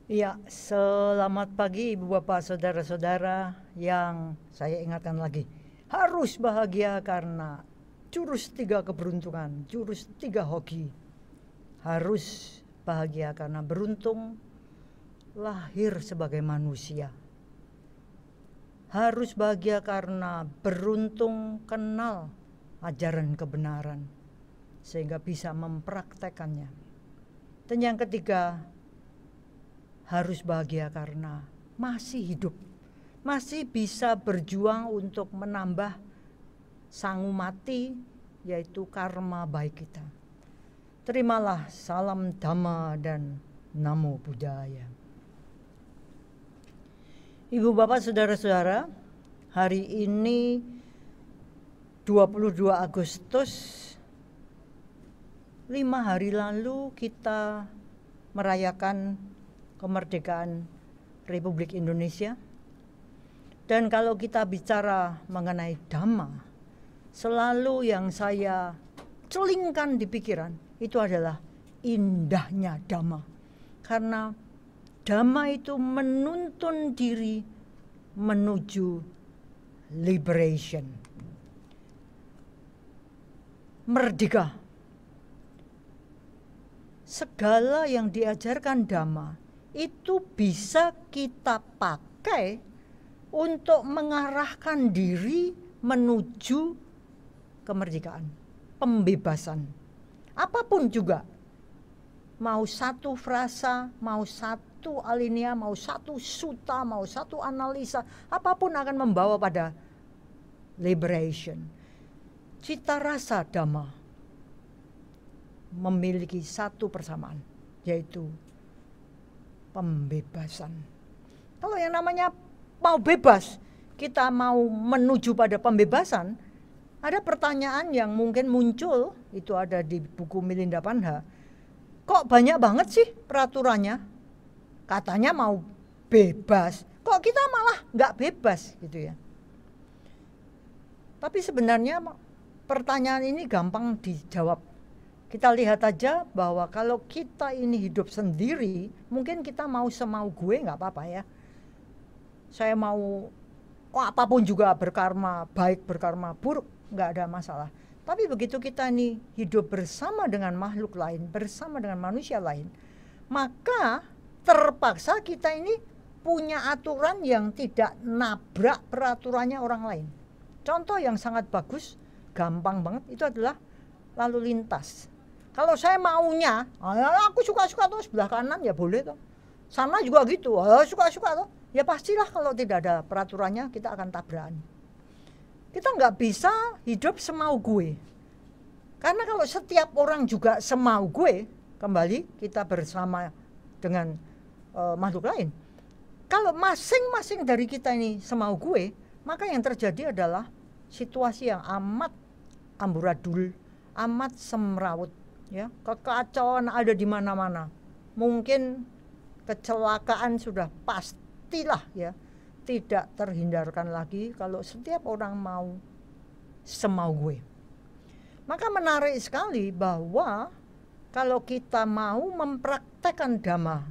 Iya, selamat pagi Ibu Bapak Saudara-saudara yang saya ingatkan lagi. Harus bahagia karena jurus tiga keberuntungan, jurus tiga hoki. Harus bahagia karena beruntung lahir sebagai manusia. Harus bahagia karena beruntung kenal ajaran kebenaran sehingga bisa mempraktekannya. Dan yang ketiga, harus bahagia karena masih hidup, masih bisa berjuang untuk menambah sangu mati, yaitu karma baik kita. Terimalah salam Dhamma dan Namo Buddhaya. Ibu bapak saudara-saudara, hari ini 22 Agustus, 5 hari lalu kita merayakan kemerdekaan Republik Indonesia. Dan kalau kita bicara mengenai Dhamma, selalu yang saya celingkan di pikiran itu adalah indahnya Dhamma. Karena Dhamma itu menuntun diri menuju liberation, merdeka. Segala yang diajarkan Dhamma itu bisa kita pakai untuk mengarahkan diri menuju kemerdekaan, pembebasan. Apapun juga, mau satu frasa, mau satu alinea, mau satu sutta, mau satu analisa, apapun akan membawa pada liberation. Cita rasa Dhamma memiliki satu persamaan, yaitu pembebasan. Kalau yang namanya mau bebas, kita mau menuju pada pembebasan, ada pertanyaan yang mungkin muncul, itu ada di buku Milinda Panha. Kok banyak banget sih peraturannya? Katanya mau bebas, kok kita malah nggak bebas gitu ya. Tapi sebenarnya pertanyaan ini gampang dijawab. Kita lihat aja bahwa kalau kita ini hidup sendiri, mungkin kita mau semau gue nggak apa-apa ya. Saya mau apapun juga berkarma baik, berkarma buruk, nggak ada masalah. Tapi begitu kita ini hidup bersama dengan makhluk lain, bersama dengan manusia lain, maka terpaksa kita ini punya aturan yang tidak nabrak peraturannya orang lain. Contoh yang sangat bagus, gampang banget, itu adalah lalu lintas. Kalau saya maunya, aku suka-suka tuh sebelah kanan ya boleh tuh. Sana juga gitu, suka-suka tuh. Ya pastilah kalau tidak ada peraturannya kita akan tabrakan. Kita nggak bisa hidup semau gue. Karena kalau setiap orang juga semau gue, kembali kita bersama dengan makhluk lain. Kalau masing-masing dari kita ini semau gue, maka yang terjadi adalah situasi yang amat amburadul, amat semrawut, ya, kekacauan ada di mana-mana. Mungkin kecelakaan sudah pastilah ya, tidak terhindarkan lagi kalau setiap orang mau semau gue. Maka menarik sekali bahwa kalau kita mau mempraktekkan Dhamma,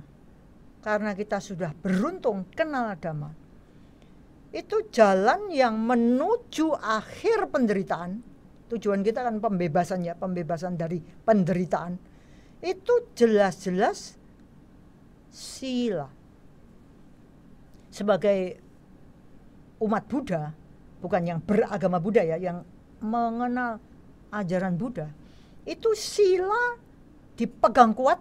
karena kita sudah beruntung kenal Dhamma, itu jalan yang menuju akhir penderitaan. Tujuan kita kan pembebasan ya, pembebasan dari penderitaan. Itu jelas-jelas sila. Sebagai umat Buddha, bukan yang beragama Buddha ya, yang mengenal ajaran Buddha, itu sila dipegang kuat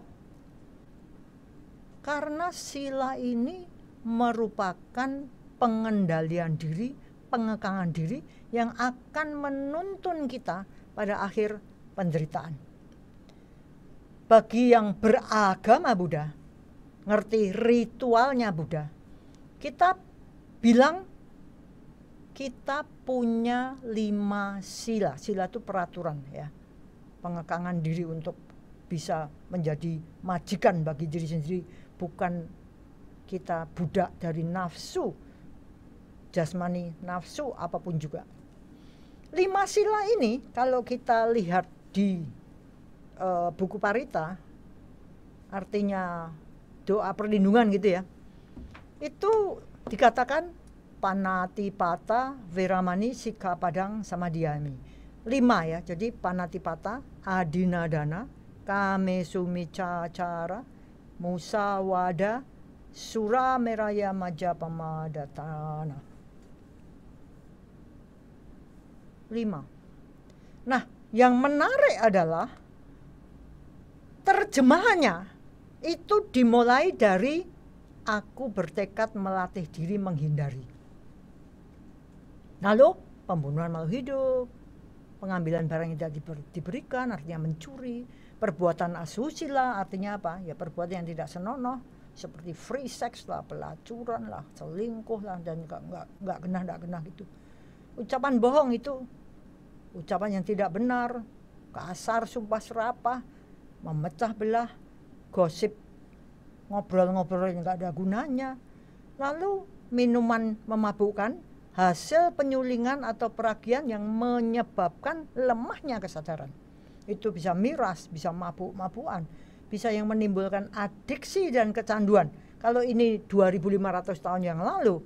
karena sila ini merupakan pengendalian diri, pengekangan diri yang akan menuntun kita pada akhir penderitaan. Bagi yang beragama Buddha, ngerti ritualnya Buddha, kita bilang kita punya 5 sila. Sila itu peraturan ya, pengekangan diri untuk bisa menjadi majikan bagi diri sendiri, bukan kita budak dari nafsu jasmani, nafsu apapun juga. 5 sila ini kalau kita lihat di buku Parita, artinya doa perlindungan gitu ya. Itu dikatakan Panatipata, Veramani, Sikkhapadang, Samadhiyami. 5 ya. Jadi Panatipata, Adinadana, Kamesumiccacara, Musawada, Surameraya Majapamadatana. 5. Nah, yang menarik adalah terjemahannya itu dimulai dari aku bertekad melatih diri menghindari. Lalu pembunuhan makhluk hidup, pengambilan barang yang tidak diberikan artinya mencuri, perbuatan asusila artinya apa? Ya perbuatan yang tidak senonoh seperti free sex lah, pelacuran lah, selingkuh lah, dan nggak genah gitu. Ucapan bohong itu ucapan yang tidak benar, kasar, sumpah serapah, memecah belah, gosip, ngobrol-ngobrol yang nggak ada gunanya. Lalu minuman memabukkan, hasil penyulingan atau peragian yang menyebabkan lemahnya kesadaran. Itu bisa miras, bisa mabuk-mabukan, bisa yang menimbulkan adiksi dan kecanduan. Kalau ini 2500 tahun yang lalu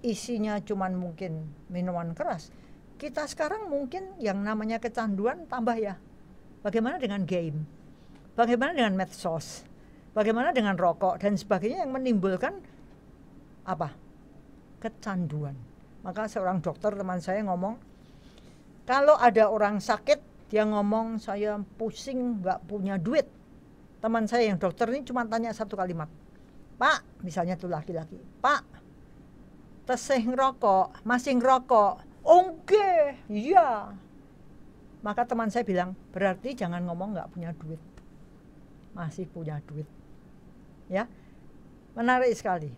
isinya cuman mungkin minuman keras, kita sekarang mungkin yang namanya kecanduan tambah ya. Bagaimana dengan game? Bagaimana dengan medsos? Bagaimana dengan rokok dan sebagainya yang menimbulkan apa? Kecanduan. Maka seorang dokter teman saya ngomong, kalau ada orang sakit, dia ngomong saya pusing, nggak punya duit. Teman saya yang dokter ini cuma tanya satu kalimat, Pak, misalnya tuh laki-laki, Pak, tesih ngerokok, masih ngerokok? Oke, iya. Maka teman saya bilang, berarti jangan ngomong nggak punya duit, masih punya duit. Ya, menarik sekali.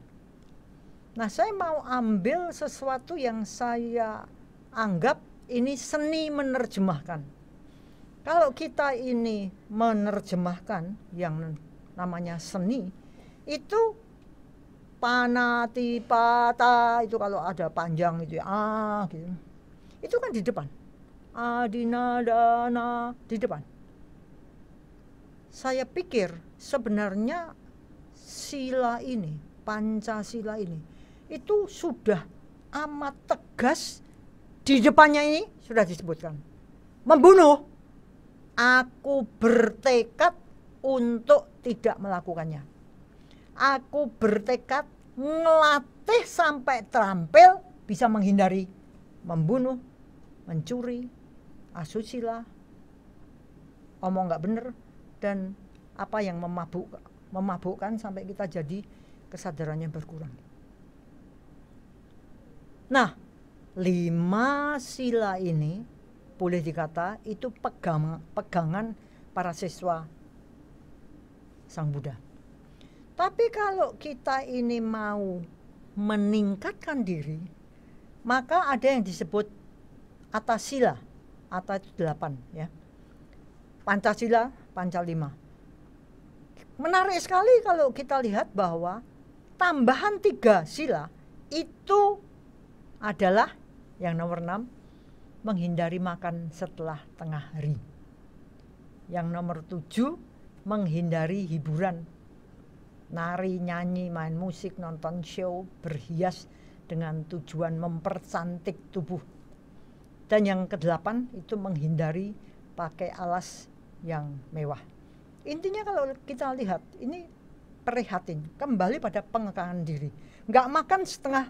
Nah, saya mau ambil sesuatu yang saya anggap ini seni menerjemahkan. Kalau kita ini menerjemahkan yang namanya seni, itu Panatipata itu kalau ada panjang itu ya, gitu. Itu kan di depan. Adinadana di depan. Saya pikir sebenarnya sila ini, Pancasila ini, itu sudah amat tegas di depannya ini sudah disebutkan. Membunuh, aku bertekad untuk tidak melakukannya. Aku bertekad ngelatih sampai terampil bisa menghindari membunuh, mencuri, asusila, omong nggak bener, dan apa yang memabukkan sampai kita jadi kesadarannya berkurang. Nah, 5 sila ini boleh dikata itu pegangan para siswa Sang Buddha. Tapi kalau kita ini mau meningkatkan diri, maka ada yang disebut Atasila. Ata itu 8 ya. Pancasila, Pancalima. Menarik sekali kalau kita lihat bahwa tambahan 3 sila itu adalah yang nomor 6, menghindari makan setelah tengah hari. Yang nomor 7, menghindari hiburan, nari, nyanyi, main musik, nonton show, berhias dengan tujuan mempercantik tubuh. Dan yang ke-8 itu menghindari pakai alas yang mewah. Intinya kalau kita lihat ini prihatin, kembali pada pengekangan diri. Nggak makan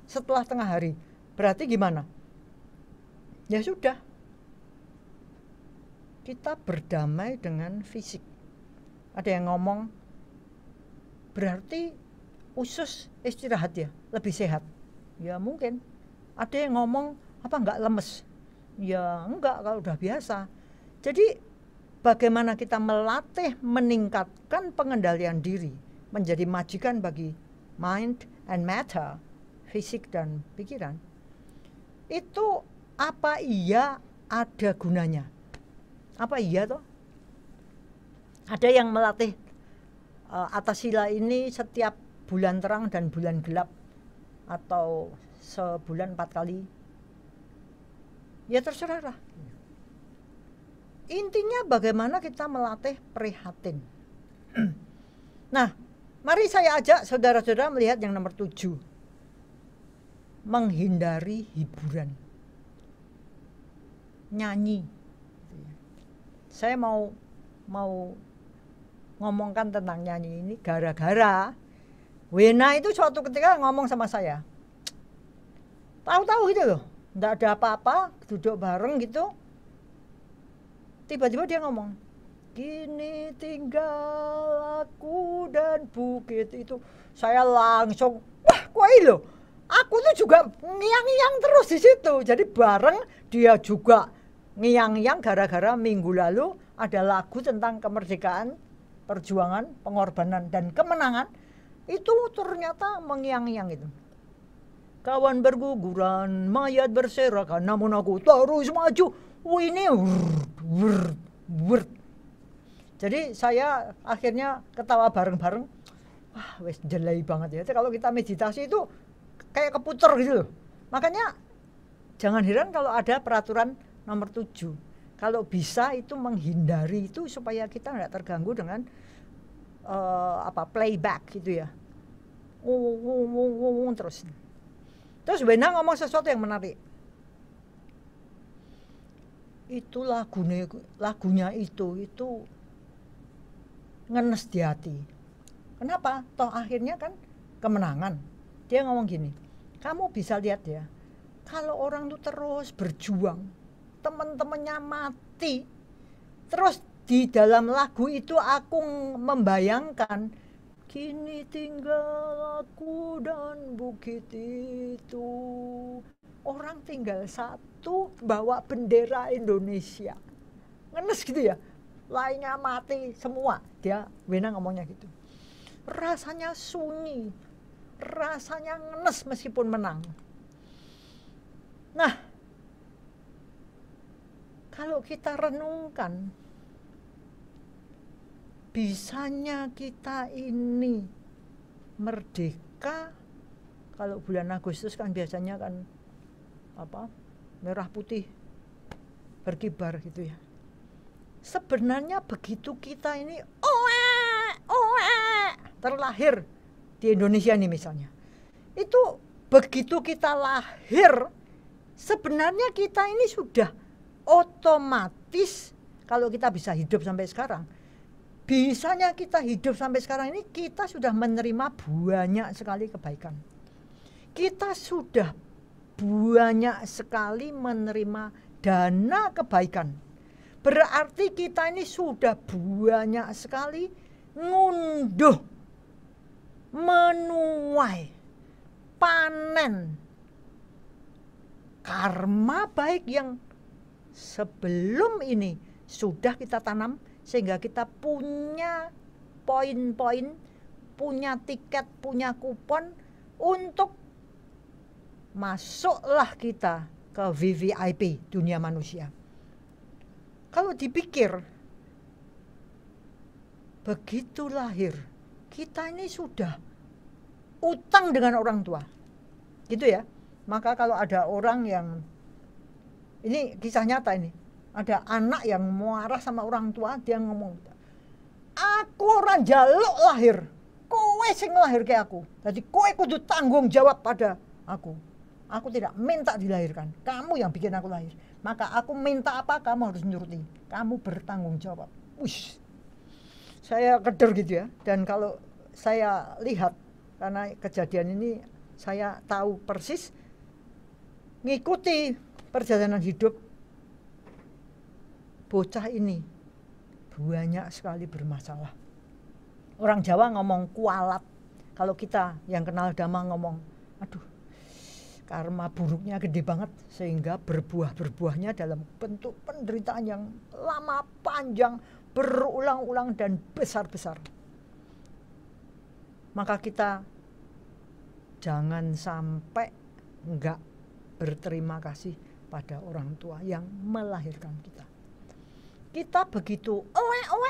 setelah tengah hari, berarti gimana? Ya sudah, kita berdamai dengan fisik. Ada yang ngomong, berarti usus istirahat ya, lebih sehat. Ya mungkin. Ada yang ngomong, apa nggak lemes? Ya enggak, kalau udah biasa. Jadi bagaimana kita melatih meningkatkan pengendalian diri menjadi majikan bagi mind and matter, fisik dan pikiran. Itu apa iya ada gunanya? Apa iya toh? Ada yang melatih Atasila ini setiap bulan terang dan bulan gelap atau sebulan 4 kali. Ya terserah. Intinya bagaimana kita melatih prihatin. Nah, Mari saya ajak saudara-saudara melihat yang nomor 7. Menghindari hiburan. Nyanyi. Saya mau ngomongkan tentang nyanyi ini gara-gara Wena itu suatu ketika ngomong sama saya. Tahu-tahu gitu loh, nggak ada apa-apa, duduk bareng gitu. Tiba-tiba dia ngomong, kini tinggal aku dan bukit itu. Saya langsung, wah kok loh, aku tuh juga ngiyang-ngiyang terus di situ. Jadi bareng dia juga ngiyang-ngiyang gara-gara minggu lalu ada lagu tentang kemerdekaan, perjuangan, pengorbanan, dan kemenangan. Itu ternyata mengiang-iang itu. Kawan berguguran, mayat berserakan, namun aku terus maju. Ini Jadi saya akhirnya ketawa bareng-bareng. Wah, wes jelai banget ya. Kalau kita meditasi itu kayak keputer gitu loh. Makanya jangan heran kalau ada peraturan nomor 7. Kalau bisa itu menghindari itu supaya kita nggak terganggu dengan playback gitu ya. Terus Wena ngomong sesuatu yang menarik. Itu lagunya itu ngenes di hati. Kenapa? Toh akhirnya kan kemenangan. Dia ngomong gini, kamu bisa lihat ya, kalau orang tuh terus berjuang, teman-temannya mati, terus di dalam lagu itu aku membayangkan, kini tinggal aku dan bukit itu. Orang tinggal satu bawa bendera Indonesia. Ngenes gitu ya. Lainnya mati semua. Dia Wena ngomongnya gitu. Rasanya sunyi. Rasanya ngenes meskipun menang. Nah, kalau kita renungkan, bisanya kita ini merdeka. Kalau bulan Agustus kan biasanya kan merah putih berkibar gitu ya. Sebenarnya begitu kita ini terlahir di Indonesia nih misalnya, itu begitu kita lahir sebenarnya kita ini sudah otomatis, kalau kita bisa hidup sampai sekarang, bisanya kita hidup sampai sekarang ini kita sudah menerima banyak sekali kebaikan. Kita sudah banyak sekali menerima dana kebaikan. Berarti kita ini sudah banyak sekali ngunduh, menuai, panen karma baik yang sebelum ini sudah kita tanam, sehingga kita punya poin-poin, punya tiket, punya kupon untuk masuklah kita ke VVIP, dunia manusia. Kalau dipikir, begitu lahir, kita ini sudah utang dengan orang tua. Gitu ya. Maka kalau ada orang yang, ini kisah nyata ini, ada anak yang marah sama orang tua, dia ngomong, aku orang jaluk lahir, kowe sing lahir kayak aku, jadi kowe kudu tanggung jawab pada aku. Aku tidak minta dilahirkan, kamu yang bikin aku lahir. Maka aku minta apa, kamu harus nuruti. Kamu bertanggung jawab. Wush. Saya keder gitu ya. Dan kalau saya lihat, karena kejadian ini saya tahu persis, ngikuti perjalanan hidup bocah ini banyak sekali bermasalah. Orang Jawa ngomong kualat. Kalau kita yang kenal Dhamma ngomong, aduh, karma buruknya gede banget, sehingga berbuahnya dalam bentuk penderitaan yang lama, panjang, berulang-ulang dan besar-besar. Maka kita jangan sampai enggak berterima kasih pada orang tua yang melahirkan kita. Kita begitu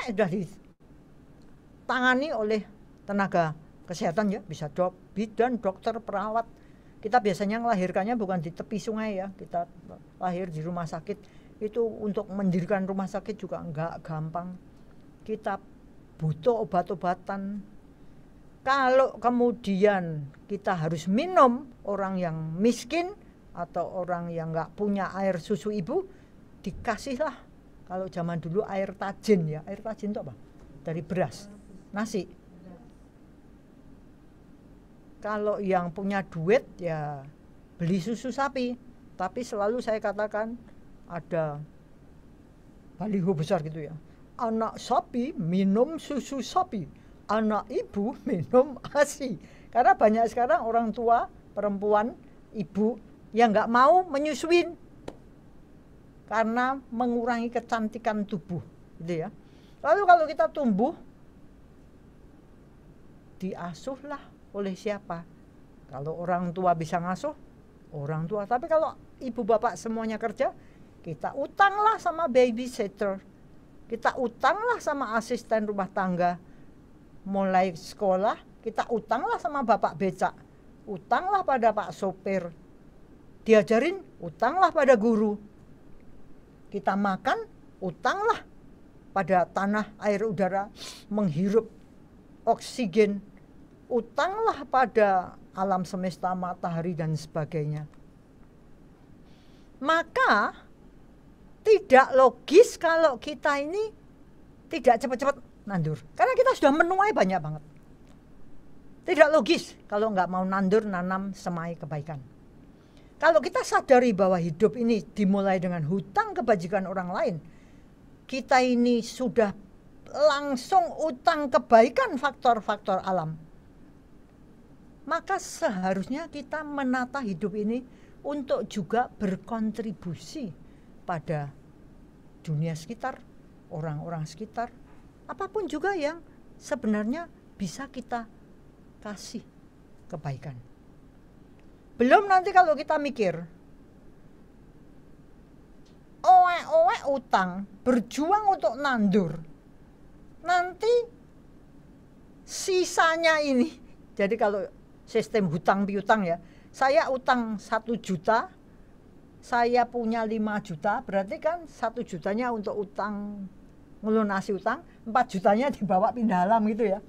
sudah ditangani oleh tenaga kesehatan ya, bisa bidan, dokter, perawat. Kita biasanya melahirkannya bukan di tepi sungai ya, kita lahir di rumah sakit. Itu untuk mendirikan rumah sakit juga enggak gampang. Kita butuh obat-obatan, Kalau kemudian kita harus minum, orang yang miskin atau orang yang nggak punya air susu ibu, dikasihlah. Kalau zaman dulu air tajin ya, air tajin itu apa? Dari beras, nasi. Kalau yang punya duit ya beli susu sapi. Tapi selalu saya katakan ada baliho besar gitu ya. Anak sapi minum susu sapi, anak ibu minum ASI. Karena banyak sekarang orang tua, perempuan, ibu yang nggak mau menyusuin karena mengurangi kecantikan tubuh, gitu ya. Lalu kalau kita tumbuh, diasuhlah oleh siapa? Kalau orang tua bisa ngasuh, orang tua. Tapi kalau ibu bapak semuanya kerja, kita utanglah sama babysitter, kita utanglah sama asisten rumah tangga. Mulai sekolah, kita utanglah sama bapak becak, utanglah pada pak sopir, diajarin, utanglah pada guru. Kita makan, utanglah pada tanah, air, udara, menghirup oksigen, utanglah pada alam semesta, matahari dan sebagainya. Maka tidak logis kalau kita ini tidak cepat-cepat nandur, karena kita sudah menuai banyak banget. Tidak logis kalau nggak mau nandur, nanam semai kebaikan. Kalau kita sadari bahwa hidup ini dimulai dengan hutang kebajikan orang lain, kita ini sudah langsung utang kebaikan faktor-faktor alam. Maka seharusnya kita menata hidup ini untuk juga berkontribusi pada dunia sekitar, orang-orang sekitar, apapun juga yang sebenarnya bisa kita kasih kebaikan. Belum nanti kalau kita mikir, owe-owe utang, berjuang untuk nandur, nanti sisanya ini, jadi kalau sistem hutang piutang ya, saya utang 1 juta, saya punya 5 juta, berarti kan 1 jutanya untuk utang, melunasi utang, 4 jutanya dibawa pindah alam gitu ya.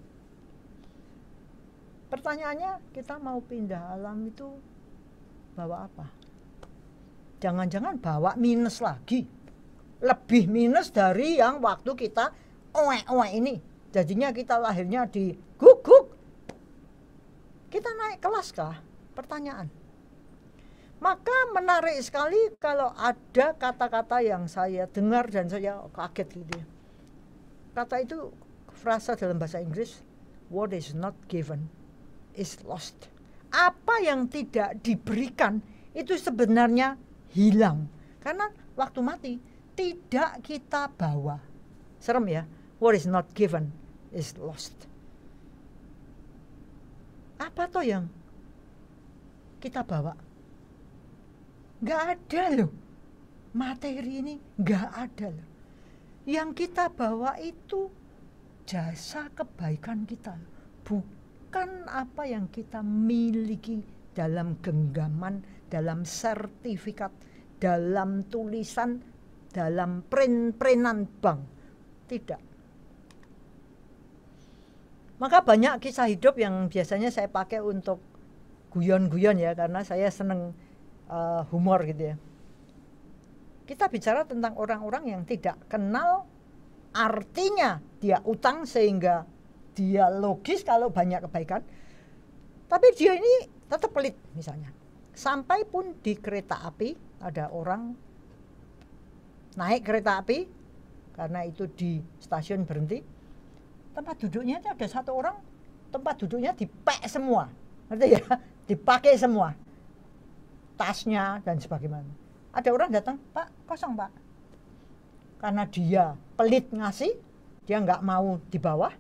Pertanyaannya, kita mau pindah alam itu bawa apa? Jangan-jangan bawa minus lagi, lebih minus dari yang waktu kita owe-owe ini. Jadinya kita lahirnya di guguk. Kita naik kelas kah? Pertanyaan. Maka menarik sekali kalau ada kata-kata yang saya dengar dan saya kaget gitu ya. Kata itu frasa dalam bahasa Inggris, what is not given is lost. Apa yang tidak diberikan itu sebenarnya hilang. Karena waktu mati tidak kita bawa. Serem ya, what is not given is lost. Apa toh yang kita bawa? Nggak ada loh. Materi ini nggak ada loh. Yang kita bawa itu jasa kebaikan kita. Bukan apa yang kita miliki dalam genggaman, dalam sertifikat, dalam tulisan, dalam print-printan bank. Tidak. Maka banyak kisah hidup yang biasanya saya pakai untuk guyon-guyon ya, karena saya seneng humor gitu ya. Kita bicara tentang orang-orang yang tidak kenal artinya dia utang sehingga dia logis kalau banyak kebaikan, tapi dia ini tetap pelit misalnya. Sampai pun di kereta api ada orang naik kereta api karena itu di stasiun berhenti, tempat duduknya itu ada 1 orang, tempat duduknya dipek semua, ngerti ya, dipakai semua, tasnya dan sebagainya. Ada orang datang, Pak, kosong Pak, karena dia pelit ngasih, dia nggak mau di bawah,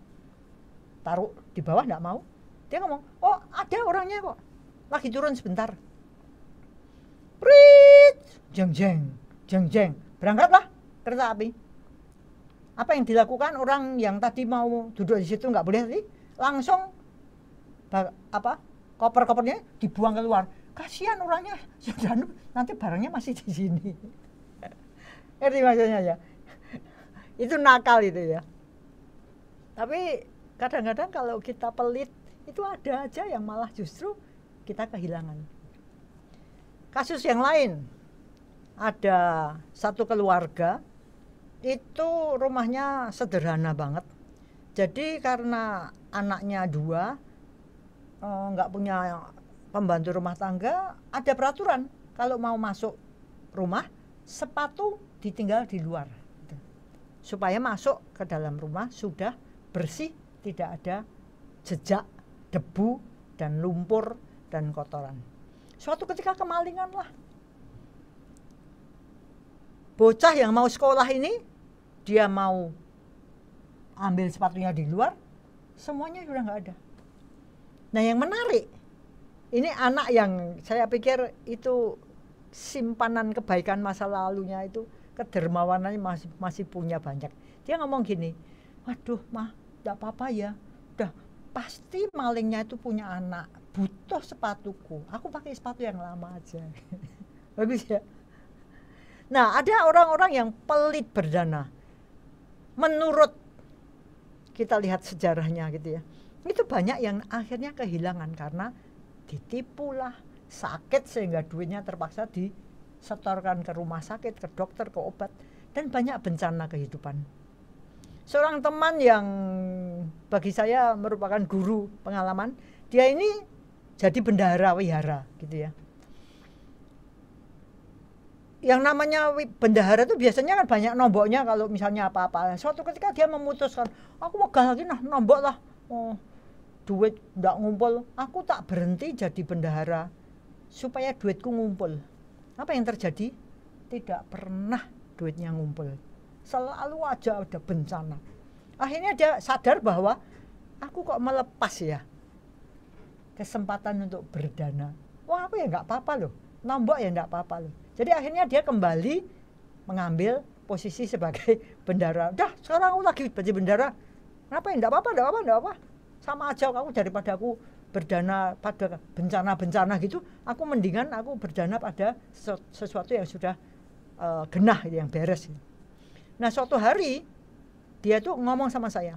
taruh di bawah nggak mau, dia ngomong, oh ada orangnya kok, lagi turun sebentar, prit, jeng jeng, berangkatlah kereta api. Apa yang dilakukan orang yang tadi mau duduk di situ nggak boleh tadi, langsung koper-kopernya dibuang keluar. Kasihan orangnya, nanti barangnya masih di sini. Ngerti maksudnya ya? Itu nakal itu ya. Tapi kadang-kadang kalau kita pelit, Itu ada aja yang malah justru kita kehilangan. Kasus yang lain, ada satu keluarga, itu rumahnya sederhana banget. Jadi karena anaknya 2, nggak punya pembantu rumah tangga, ada peraturan kalau mau masuk rumah, sepatu ditinggal di luar. Supaya masuk ke dalam rumah sudah bersih, tidak ada jejak debu dan lumpur dan kotoran. Suatu ketika kemalingan lah. Bocah yang mau sekolah ini, dia mau ambil sepatunya di luar, semuanya sudah nggak ada. Nah yang menarik, ini anak yang saya pikir itu simpanan kebaikan masa lalunya itu, kedermawanannya masih punya banyak. Dia ngomong gini, waduh mah, gak apa-apa ya, udah pasti malingnya itu punya anak, butuh sepatuku, aku pakai sepatu yang lama aja. Bagus ya. Nah ada orang-orang yang pelit berdana. Menurut kita lihat sejarahnya gitu ya, itu banyak yang akhirnya kehilangan karena ditipulah, sakit sehingga duitnya terpaksa disetorkan ke rumah sakit, ke dokter, ke obat, dan banyak bencana kehidupan. Seorang teman yang bagi saya merupakan guru pengalaman, dia ini jadi bendahara wihara gitu ya. Yang namanya bendahara itu biasanya kan banyak nomboknya kalau misalnya apa-apa. Suatu ketika dia memutuskan, aku megah lagi nah nombok lah, duit nggak ngumpul, aku tak berhenti jadi bendahara supaya duitku ngumpul. Apa yang terjadi? Tidak pernah duitnya ngumpul, selalu aja ada bencana. Akhirnya dia sadar bahwa aku kok melepas ya kesempatan untuk berdana. Wah aku ya nggak apa-apa loh, nombok ya nggak apa-apa loh. Jadi akhirnya dia kembali mengambil posisi sebagai bendahara. Dah sekarang aku lagi jadi bendahara, kenapa ya nggak apa-apa, nggak apa-apa, nggak apa. Sama aja kamu, daripada aku berdana pada bencana-bencana gitu, aku mendingan aku berdana pada sesuatu yang sudah genah, yang beres. Nah suatu hari dia tuh ngomong sama saya,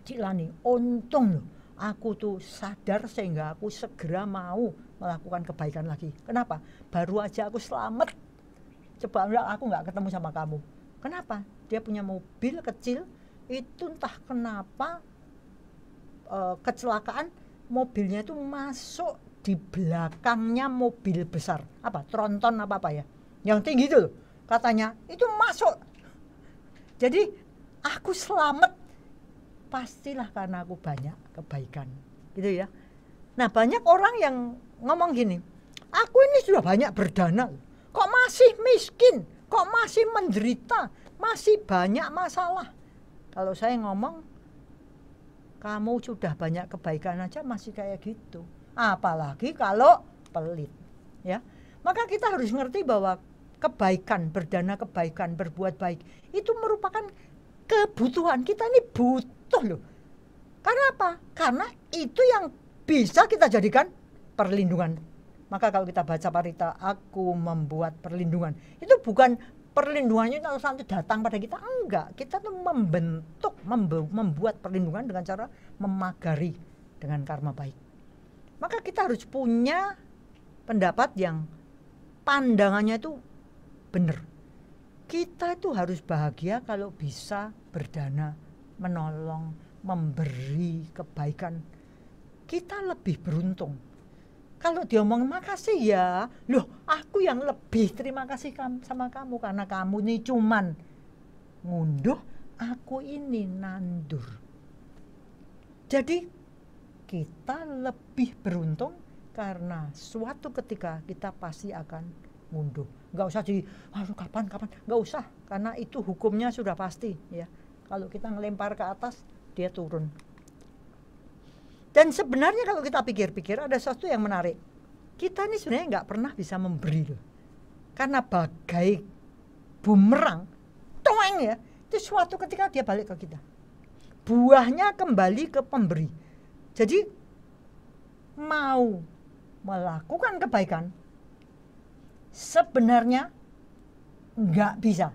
Cik Lani, untung loh aku tuh sadar sehingga aku segera mau melakukan kebaikan lagi. Kenapa? Baru aja aku selamat, coba aku nggak ketemu sama kamu. Kenapa? Dia punya mobil kecil, itu entah kenapa kecelakaan, mobilnya itu masuk di belakangnya mobil besar, apa tronton apa ya, yang tinggi itu loh, katanya itu masuk. Jadi aku selamat pastilah karena aku banyak kebaikan gitu ya. Nah banyak orang yang ngomong gini, aku ini sudah banyak berdana, kok masih miskin, kok masih menderita, masih banyak masalah. Kalau saya ngomong, kamu sudah banyak kebaikan aja masih kayak gitu, apalagi kalau pelit ya. Maka kita harus ngerti bahwa kebaikan, berdana kebaikan, berbuat baik itu merupakan kebutuhan kita, ini butuh loh. Karena apa? Karena itu yang bisa kita jadikan perlindungan. Maka kalau kita baca parita, aku membuat perlindungan, itu bukan perlindungannya kalau nanti datang pada kita, enggak. Kita tuh membentuk, membuat perlindungan dengan cara memagari dengan karma baik. Maka kita harus punya pendapat yang pandangannya itu benar. Kita itu harus bahagia kalau bisa berdana, menolong, memberi kebaikan. Kita lebih beruntung. Kalau dia ngomong makasih ya, loh aku yang lebih terima kasih sama kamu karena kamu ini cuman ngunduh, aku ini nandur. Jadi kita lebih beruntung karena suatu ketika kita pasti akan ngunduh. Nggak usah aduh kapan, nggak usah, karena itu hukumnya sudah pasti ya. Kalau kita ngelempar ke atas, dia turun. Dan sebenarnya kalau kita pikir-pikir ada sesuatu yang menarik. Kita ini sebenarnya nggak pernah bisa memberi loh. Karena bagai bumerang, toeng ya, itu suatu ketika dia balik ke kita. Buahnya kembali ke pemberi. Jadi mau melakukan kebaikan sebenarnya nggak bisa.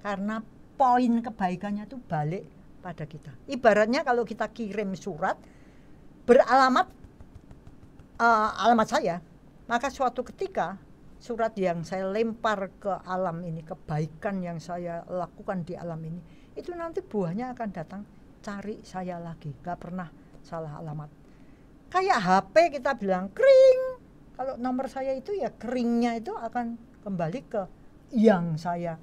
Karena poin kebaikannya itu balik pada kita. Ibaratnya kalau kita kirim surat, beralamat alamat saya, maka suatu ketika surat yang saya lempar ke alam ini, kebaikan yang saya lakukan di alam ini, itu nanti buahnya akan datang cari saya lagi, gak pernah salah alamat. Kayak HP kita bilang kering, kalau nomor saya itu ya keringnya itu akan kembali ke yang saya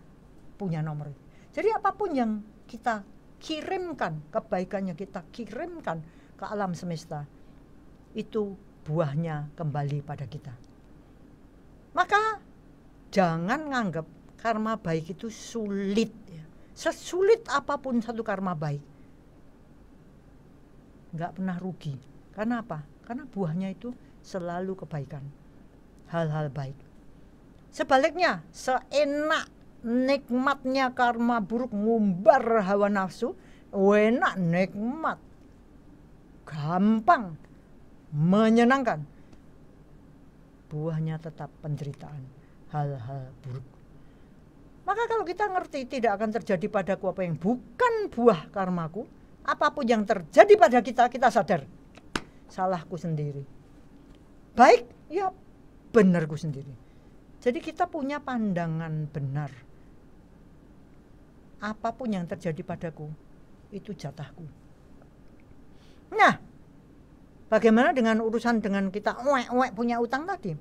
punya nomor. Jadi apapun yang kita kirimkan, kebaikannya kita kirimkan ke alam semesta, itu buahnya kembali pada kita. Maka jangan nganggap karma baik itu sulit ya. Sesulit apapun satu karma baik, nggak pernah rugi. Karena apa? Karena buahnya itu selalu kebaikan, hal-hal baik. Sebaliknya, seenak nikmatnya karma buruk ngumbar hawa nafsu, enak, nikmat, gampang, menyenangkan, buahnya tetap penderitaan, hal-hal buruk. Maka kalau kita ngerti tidak akan terjadi padaku apa yang bukan buah karmaku, apapun yang terjadi pada kita, kita sadar salahku sendiri, baik ya benarku sendiri. Jadi kita punya pandangan benar, apapun yang terjadi padaku itu jatahku. Nah, bagaimana dengan urusan dengan kita punya utang tadi?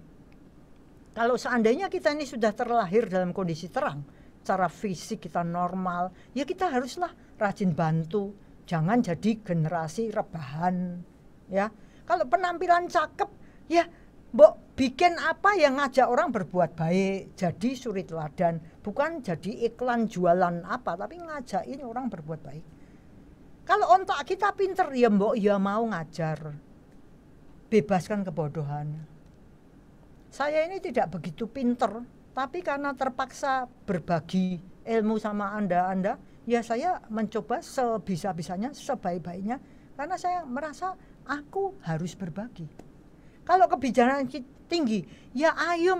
Kalau seandainya kita ini sudah terlahir dalam kondisi terang, secara fisik kita normal, ya kita haruslah rajin bantu, jangan jadi generasi rebahan, ya. Kalau penampilan cakep, ya mbok bikin apa yang ngajak orang berbuat baik, jadi suri teladan, bukan jadi iklan jualan apa, tapi ngajakin orang berbuat baik. Kalau otak kita pinter, ya mbok ya mau ngajar, bebaskan kebodohan. Saya ini tidak begitu pinter, tapi karena terpaksa berbagi ilmu sama Anda, ya saya mencoba sebisa-bisanya, sebaik-baiknya, karena saya merasa aku harus berbagi. Kalau kebijakan tinggi, ya ayo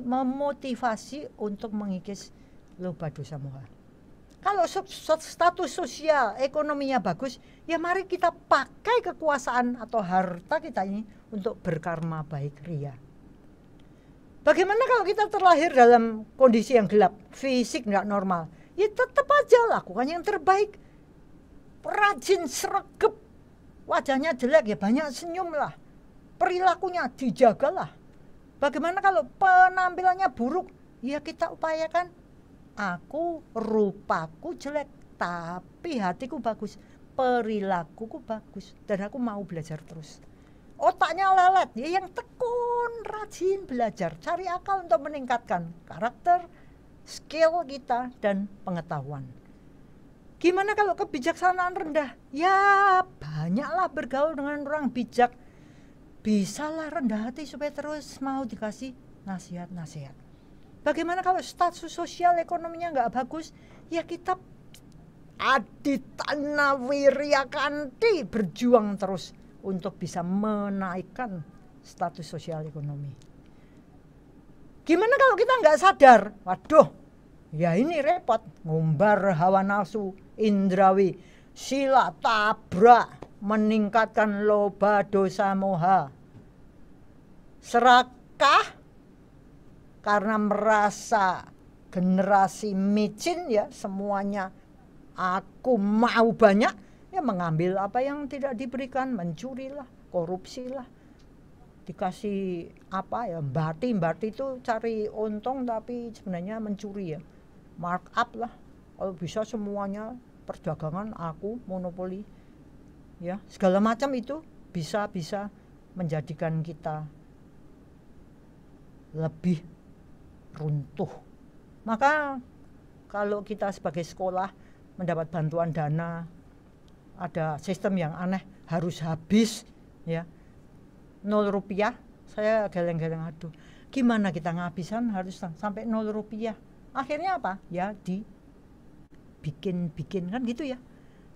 memotivasi untuk mengikis loba dosa moha. Kalau status sosial, ekonominya bagus, ya mari kita pakai kekuasaan atau harta kita ini untuk berkarma baik ria. Bagaimana kalau kita terlahir dalam kondisi yang gelap, fisik nggak normal, ya tetap aja lakukan yang terbaik. Rajin sregep, wajahnya jelek ya banyak senyum lah, perilakunya dijagalah. Bagaimana kalau penampilannya buruk, ya kita upayakan, aku rupaku jelek tapi hatiku bagus, perilakuku bagus, dan aku mau belajar terus. Otaknya lelet, ya yang tekun, rajin belajar, cari akal untuk meningkatkan karakter, skill kita, dan pengetahuan. Gimana kalau kebijaksanaan rendah? Ya banyaklah bergaul dengan orang bijak, bisalah rendah hati supaya terus mau dikasih nasihat-nasihat. Bagaimana kalau status sosial ekonominya nggak bagus? Ya kita aditana wiryakanti, berjuang terus untuk bisa menaikkan status sosial ekonomi. Gimana kalau kita nggak sadar? Waduh, ya ini repot, ngumbar hawa nafsu, indrawi, sila tabrak, meningkatkan loba dosa moha. Serakah karena merasa generasi micin, ya semuanya aku mau banyak, ya mengambil apa yang tidak diberikan, mencurilah, korupsilah, dikasih apa ya, mbati itu cari untung tapi sebenarnya mencuri ya, markup lah, kalau bisa semuanya perdagangan aku monopoli, ya segala macam itu bisa menjadikan kita lebih runtuh. Maka kalau kita sebagai sekolah mendapat bantuan dana, ada sistem yang aneh, harus habis ya 0 rupiah, saya geleng-geleng, aduh gimana kita ngabisan harus sampai 0 rupiah. Akhirnya apa? Ya dibikin kan gitu ya.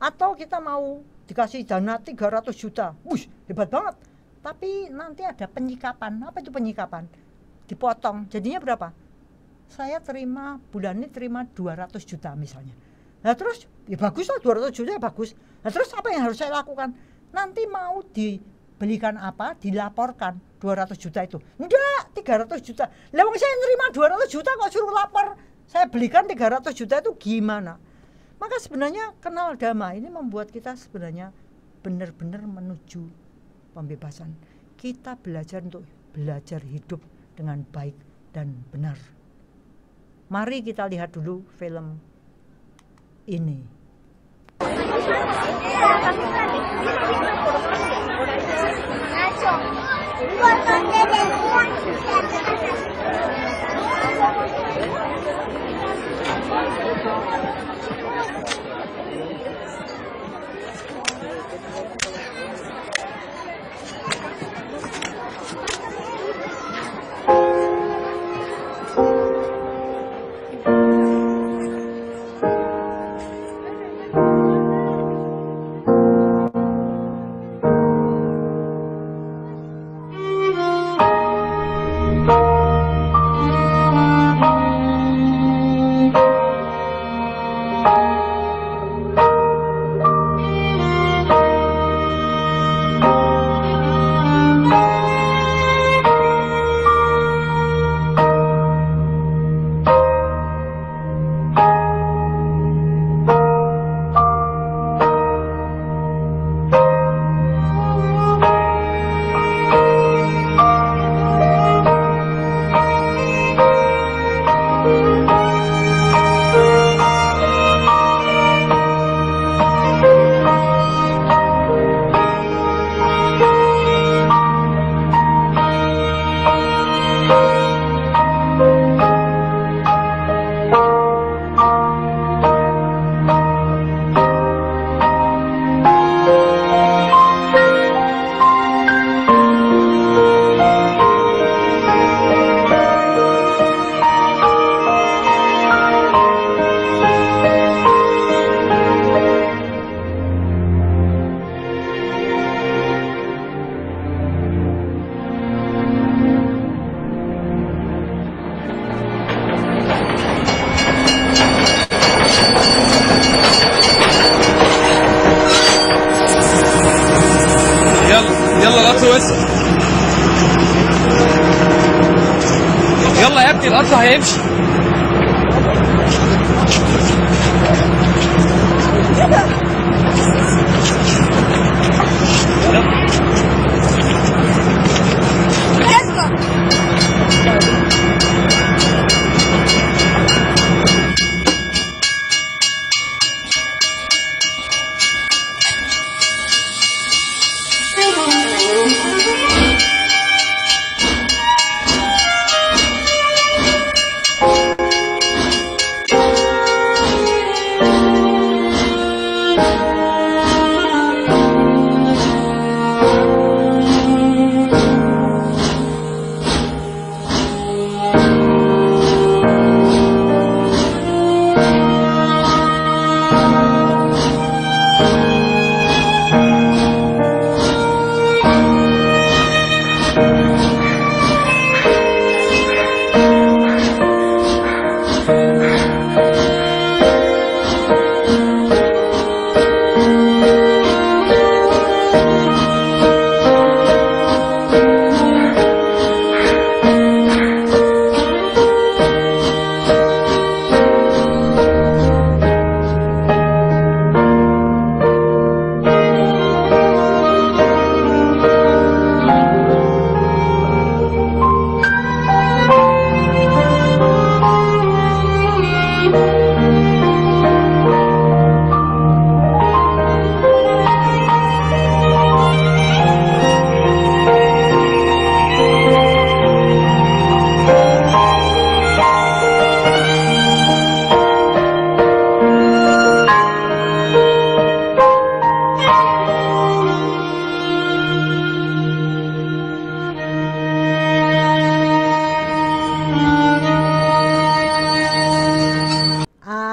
Atau kita mau dikasih dana 300 juta, wush hebat banget, tapi nanti ada penyikapan. Apa itu penyikapan? Dipotong, jadinya berapa? Saya terima bulan ini terima 200 juta misalnya. Nah terus ya bagus lah, 200 juta ya bagus. Nah terus apa yang harus saya lakukan? Nanti mau belikan apa, dilaporkan 200 juta itu. Enggak, 300 juta. Lah wong saya nerima 200 juta kok suruh lapor. Saya belikan 300 juta itu gimana? Maka sebenarnya kenal dhamma ini membuat kita sebenarnya benar-benar menuju pembebasan. Kita belajar untuk belajar hidup dengan baik dan benar. Mari kita lihat dulu film ini. يلا القطر وسع. يلا يا ابني القطر هيمشي.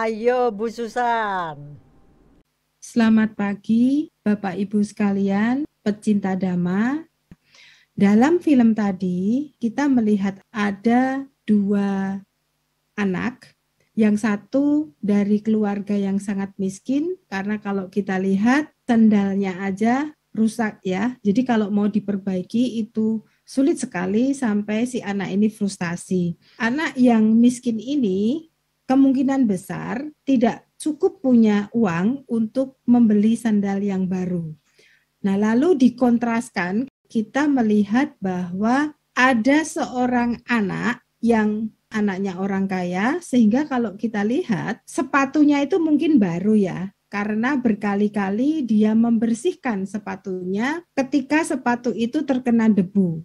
Ayo Bu Susan. Selamat pagi Bapak Ibu sekalian, pecinta dhamma. Dalam film tadi kita melihat ada dua anak, yang satu dari keluarga yang sangat miskin, karena kalau kita lihat sendalnya aja rusak ya. Jadi kalau mau diperbaiki itu sulit sekali sampai si anak ini frustasi. Anak yang miskin ini kemungkinan besar tidak cukup punya uang untuk membeli sandal yang baru. Nah, lalu dikontraskan, kita melihat bahwa ada seorang anak yang anaknya orang kaya, sehingga kalau kita lihat sepatunya itu mungkin baru ya, karena berkali-kali dia membersihkan sepatunya ketika sepatu itu terkena debu.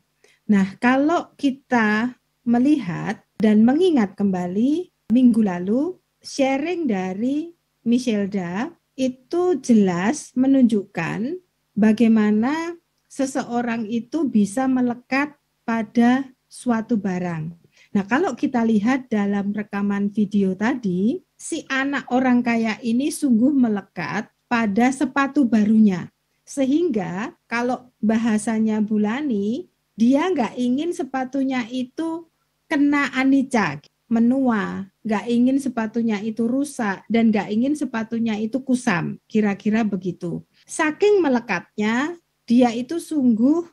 Nah, kalau kita melihat dan mengingat kembali minggu lalu, sharing dari Michelda itu jelas menunjukkan bagaimana seseorang itu bisa melekat pada suatu barang. Nah, kalau kita lihat dalam rekaman video tadi, si anak orang kaya ini sungguh melekat pada sepatu barunya. Sehingga kalau bahasanya Bulani, dia nggak ingin sepatunya itu kena anicca, menua, nggak ingin sepatunya itu rusak, dan nggak ingin sepatunya itu kusam, kira-kira begitu. Saking melekatnya, dia itu sungguh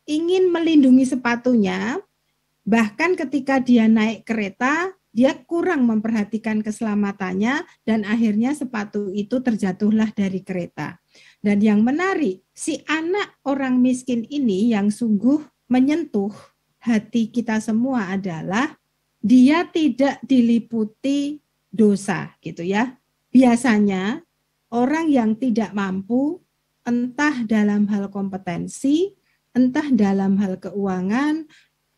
ingin melindungi sepatunya. Bahkan ketika dia naik kereta, dia kurang memperhatikan keselamatannya dan akhirnya sepatu itu terjatuhlah dari kereta. Dan yang menarik, si anak orang miskin ini yang sungguh menyentuh hati kita semua adalah dia tidak diliputi dosa gitu ya. Biasanya orang yang tidak mampu entah dalam hal kompetensi, entah dalam hal keuangan,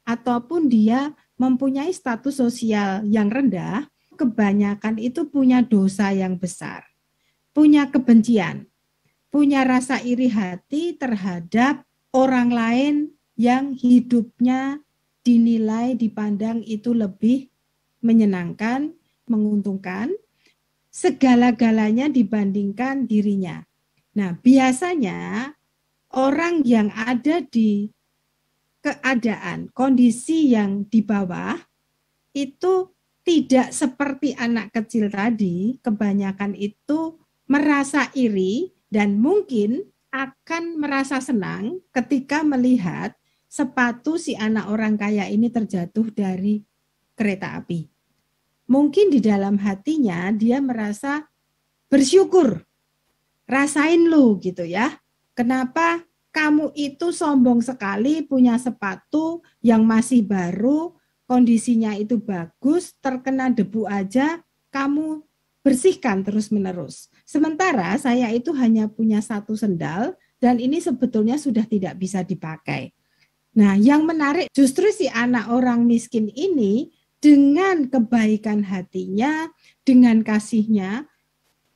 ataupun dia mempunyai status sosial yang rendah, kebanyakan itu punya dosa yang besar, punya kebencian, punya rasa iri hati terhadap orang lain yang hidupnya dinilai, dipandang itu lebih menyenangkan, menguntungkan, segala-galanya dibandingkan dirinya. Nah, biasanya orang yang ada di keadaan, kondisi yang di bawah itu tidak seperti anak kecil tadi, kebanyakan itu merasa iri dan mungkin akan merasa senang ketika melihat sepatu si anak orang kaya ini terjatuh dari kereta api. Mungkin di dalam hatinya dia merasa bersyukur, rasain lu gitu ya, kenapa kamu itu sombong sekali punya sepatu yang masih baru, kondisinya itu bagus, terkena debu aja, kamu bersihkan terus-menerus. Sementara saya itu hanya punya satu sendal, dan ini sebetulnya sudah tidak bisa dipakai. Nah, yang menarik justru si anak orang miskin ini, dengan kebaikan hatinya, dengan kasihnya,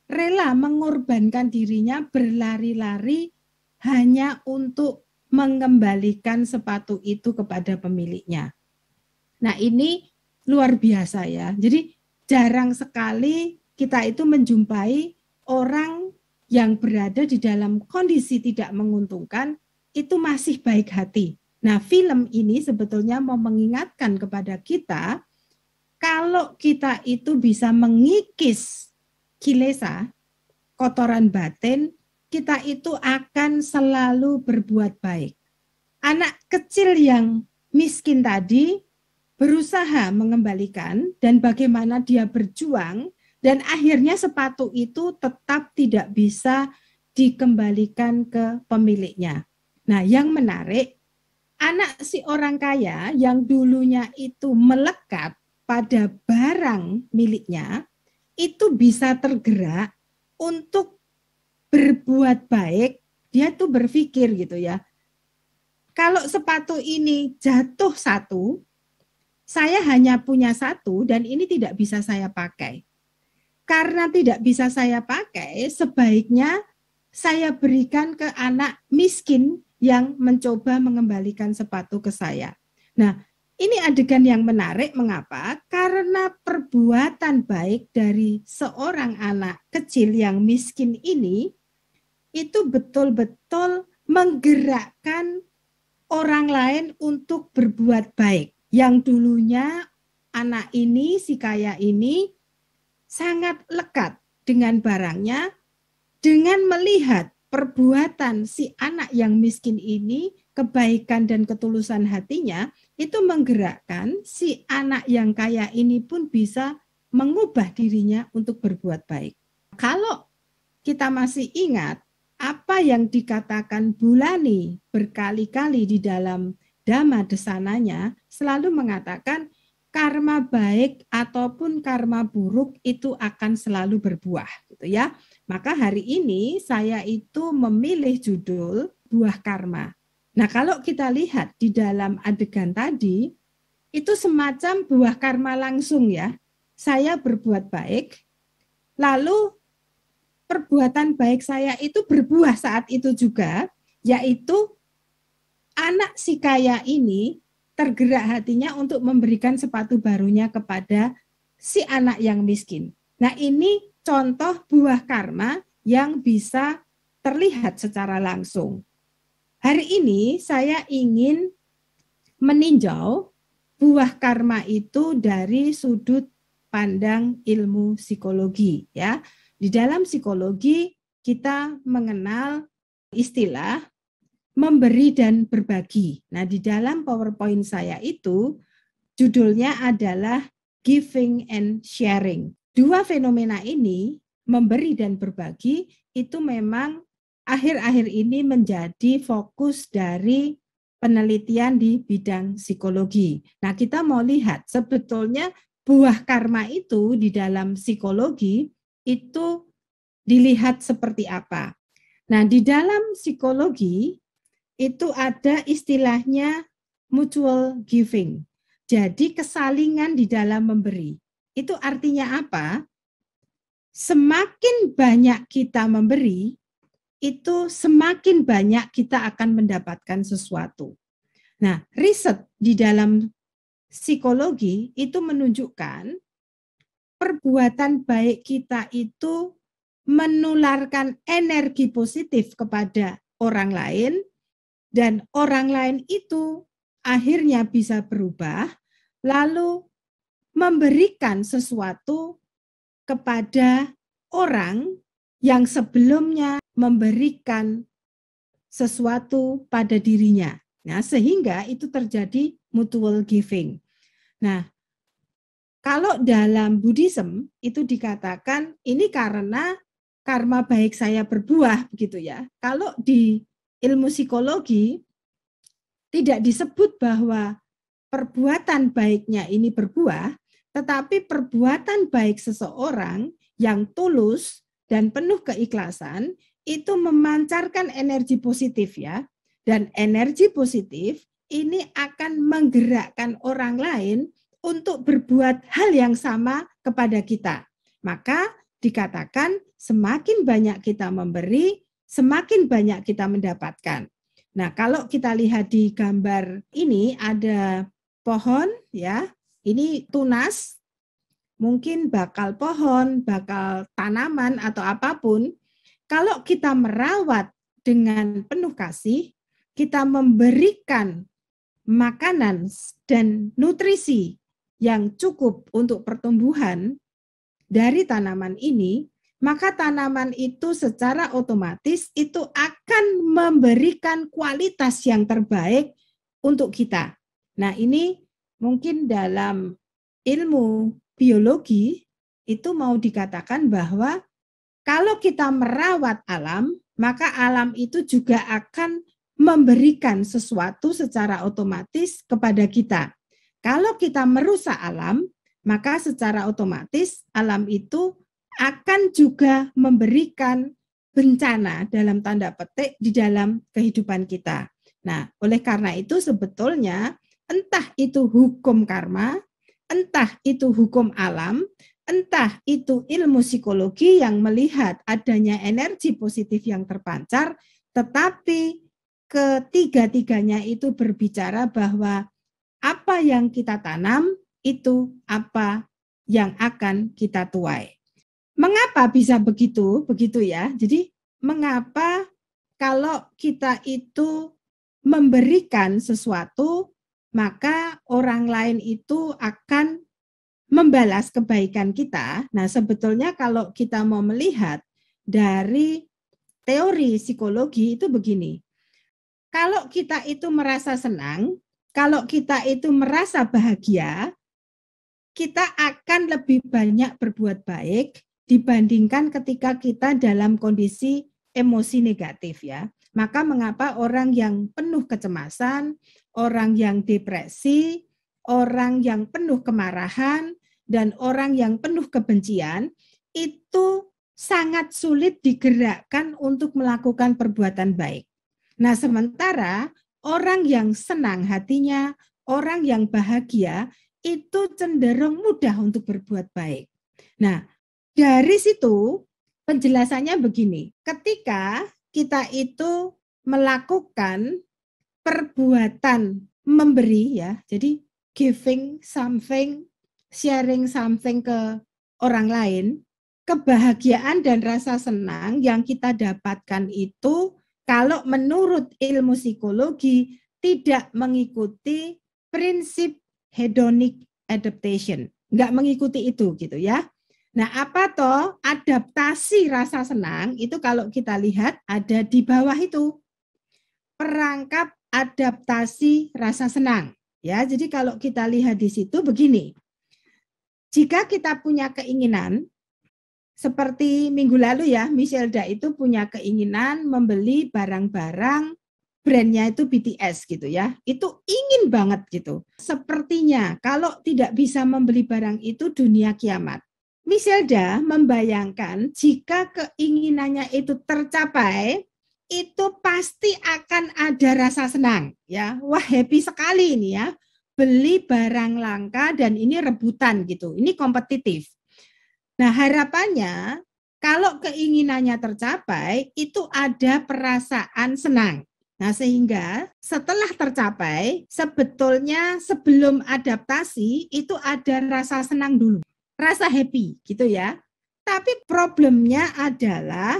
rela mengorbankan dirinya berlari-lari hanya untuk mengembalikan sepatu itu kepada pemiliknya. Nah, ini luar biasa ya. Jadi jarang sekali kita itu menjumpai orang yang berada di dalam kondisi tidak menguntungkan itu masih baik hati. Nah, film ini sebetulnya mau mengingatkan kepada kita kalau kita itu bisa mengikis kilesa, kotoran batin, kita itu akan selalu berbuat baik. Anak kecil yang miskin tadi berusaha mengembalikan dan bagaimana dia berjuang dan akhirnya sepatu itu tetap tidak bisa dikembalikan ke pemiliknya. Nah, yang menarik, anak si orang kaya yang dulunya itu melekat pada barang miliknya, itu bisa tergerak untuk berbuat baik. Dia tuh berpikir gitu ya, kalau sepatu ini jatuh satu, saya hanya punya satu dan ini tidak bisa saya pakai. Karena tidak bisa saya pakai, sebaiknya saya berikan ke anak miskin yang mencoba mengembalikan sepatu ke saya. Nah, ini adegan yang menarik. Mengapa? Karena perbuatan baik dari seorang anak kecil yang miskin ini itu betul-betul menggerakkan orang lain untuk berbuat baik. Yang dulunya anak ini, si kaya ini sangat lekat dengan barangnya, dengan melihat perbuatan si anak yang miskin ini, kebaikan dan ketulusan hatinya, itu menggerakkan si anak yang kaya ini pun bisa mengubah dirinya untuk berbuat baik. Kalau kita masih ingat apa yang dikatakan Bulani berkali-kali di dalam Dhamma Desananya, selalu mengatakan karma baik ataupun karma buruk itu akan selalu berbuah, gitu ya. Maka hari ini saya itu memilih judul buah karma. Nah, kalau kita lihat di dalam adegan tadi, itu semacam buah karma langsung ya. Saya berbuat baik, lalu perbuatan baik saya itu berbuah saat itu juga, yaitu anak si kaya ini tergerak hatinya untuk memberikan sepatu barunya kepada si anak yang miskin. Nah, ini contoh buah karma yang bisa terlihat secara langsung. Hari ini saya ingin meninjau buah karma itu dari sudut pandang ilmu psikologi, ya. Di dalam psikologi kita mengenal istilah memberi dan berbagi. Nah, di dalam PowerPoint saya itu judulnya adalah giving and sharing. Dua fenomena ini, memberi dan berbagi, itu memang akhir-akhir ini menjadi fokus dari penelitian di bidang psikologi. Nah, kita mau lihat sebetulnya buah karma itu di dalam psikologi itu dilihat seperti apa. Nah, di dalam psikologi itu ada istilahnya mutual giving. Jadi kesalingan di dalam memberi. Itu artinya apa? Semakin banyak kita memberi, itu semakin banyak kita akan mendapatkan sesuatu. Nah, riset di dalam psikologi itu menunjukkan perbuatan baik kita itu menularkan energi positif kepada orang lain, dan orang lain itu akhirnya bisa berubah, lalu memberikan sesuatu kepada orang yang sebelumnya memberikan sesuatu pada dirinya. Nah, sehingga itu terjadi mutual giving. Nah, kalau dalam Buddhism itu dikatakan ini karena karma baik saya berbuah, begitu ya. Kalau di ilmu psikologi tidak disebut bahwa perbuatan baiknya ini berbuah, tetapi perbuatan baik seseorang yang tulus dan penuh keikhlasan itu memancarkan energi positif ya. Dan energi positif ini akan menggerakkan orang lain untuk berbuat hal yang sama kepada kita. Maka dikatakan semakin banyak kita memberi, semakin banyak kita mendapatkan. Nah, kalau kita lihat di gambar ini ada pohon ya. Ini tunas, mungkin bakal pohon, bakal tanaman atau apapun. Kalau kita merawat dengan penuh kasih, kita memberikan makanan dan nutrisi yang cukup untuk pertumbuhan dari tanaman ini, maka tanaman itu secara otomatis itu akan memberikan kualitas yang terbaik untuk kita. Nah, ini mungkin dalam ilmu biologi itu mau dikatakan bahwa kalau kita merawat alam, maka alam itu juga akan memberikan sesuatu secara otomatis kepada kita. Kalau kita merusak alam, maka secara otomatis alam itu akan juga memberikan bencana dalam tanda petik di dalam kehidupan kita. Nah, oleh karena itu sebetulnya entah itu hukum karma, entah itu hukum alam, entah itu ilmu psikologi yang melihat adanya energi positif yang terpancar, tetapi ketiga-tiganya itu berbicara bahwa apa yang kita tanam itu apa yang akan kita tuai. Mengapa bisa begitu? Begitu ya. Jadi mengapa kalau kita itu memberikan sesuatu, maka orang lain itu akan membalas kebaikan kita. Nah, sebetulnya kalau kita mau melihat dari teori psikologi itu begini. Kalau kita itu merasa senang, kalau kita itu merasa bahagia, kita akan lebih banyak berbuat baik dibandingkan ketika kita dalam kondisi emosi negatif ya. Maka mengapa orang yang penuh kecemasan, orang yang depresi, orang yang penuh kemarahan, dan orang yang penuh kebencian itu sangat sulit digerakkan untuk melakukan perbuatan baik. Nah, sementara orang yang senang hatinya, orang yang bahagia, itu cenderung mudah untuk berbuat baik. Nah, dari situ penjelasannya begini, ketika kita itu melakukan perbuatan memberi ya, jadi giving something, sharing something ke orang lain, kebahagiaan dan rasa senang yang kita dapatkan itu kalau menurut ilmu psikologi tidak mengikuti prinsip hedonic adaptation, nggak mengikuti itu gitu ya. Nah, apa toh adaptasi rasa senang itu kalau kita lihat ada di bawah itu perangkap adaptasi rasa senang. Ya, jadi kalau kita lihat di situ begini, jika kita punya keinginan, seperti minggu lalu ya, Miselda itu punya keinginan membeli barang-barang brandnya itu BTS gitu ya, itu ingin banget gitu. Sepertinya kalau tidak bisa membeli barang itu dunia kiamat. Miselda membayangkan jika keinginannya itu tercapai, itu pasti akan ada rasa senang ya. Wah, happy sekali ini ya. Beli barang langka dan ini rebutan gitu. Ini kompetitif. Nah, harapannya kalau keinginannya tercapai itu ada perasaan senang. Nah, sehingga setelah tercapai, sebetulnya sebelum adaptasi itu ada rasa senang dulu, rasa happy gitu ya. Tapi problemnya adalah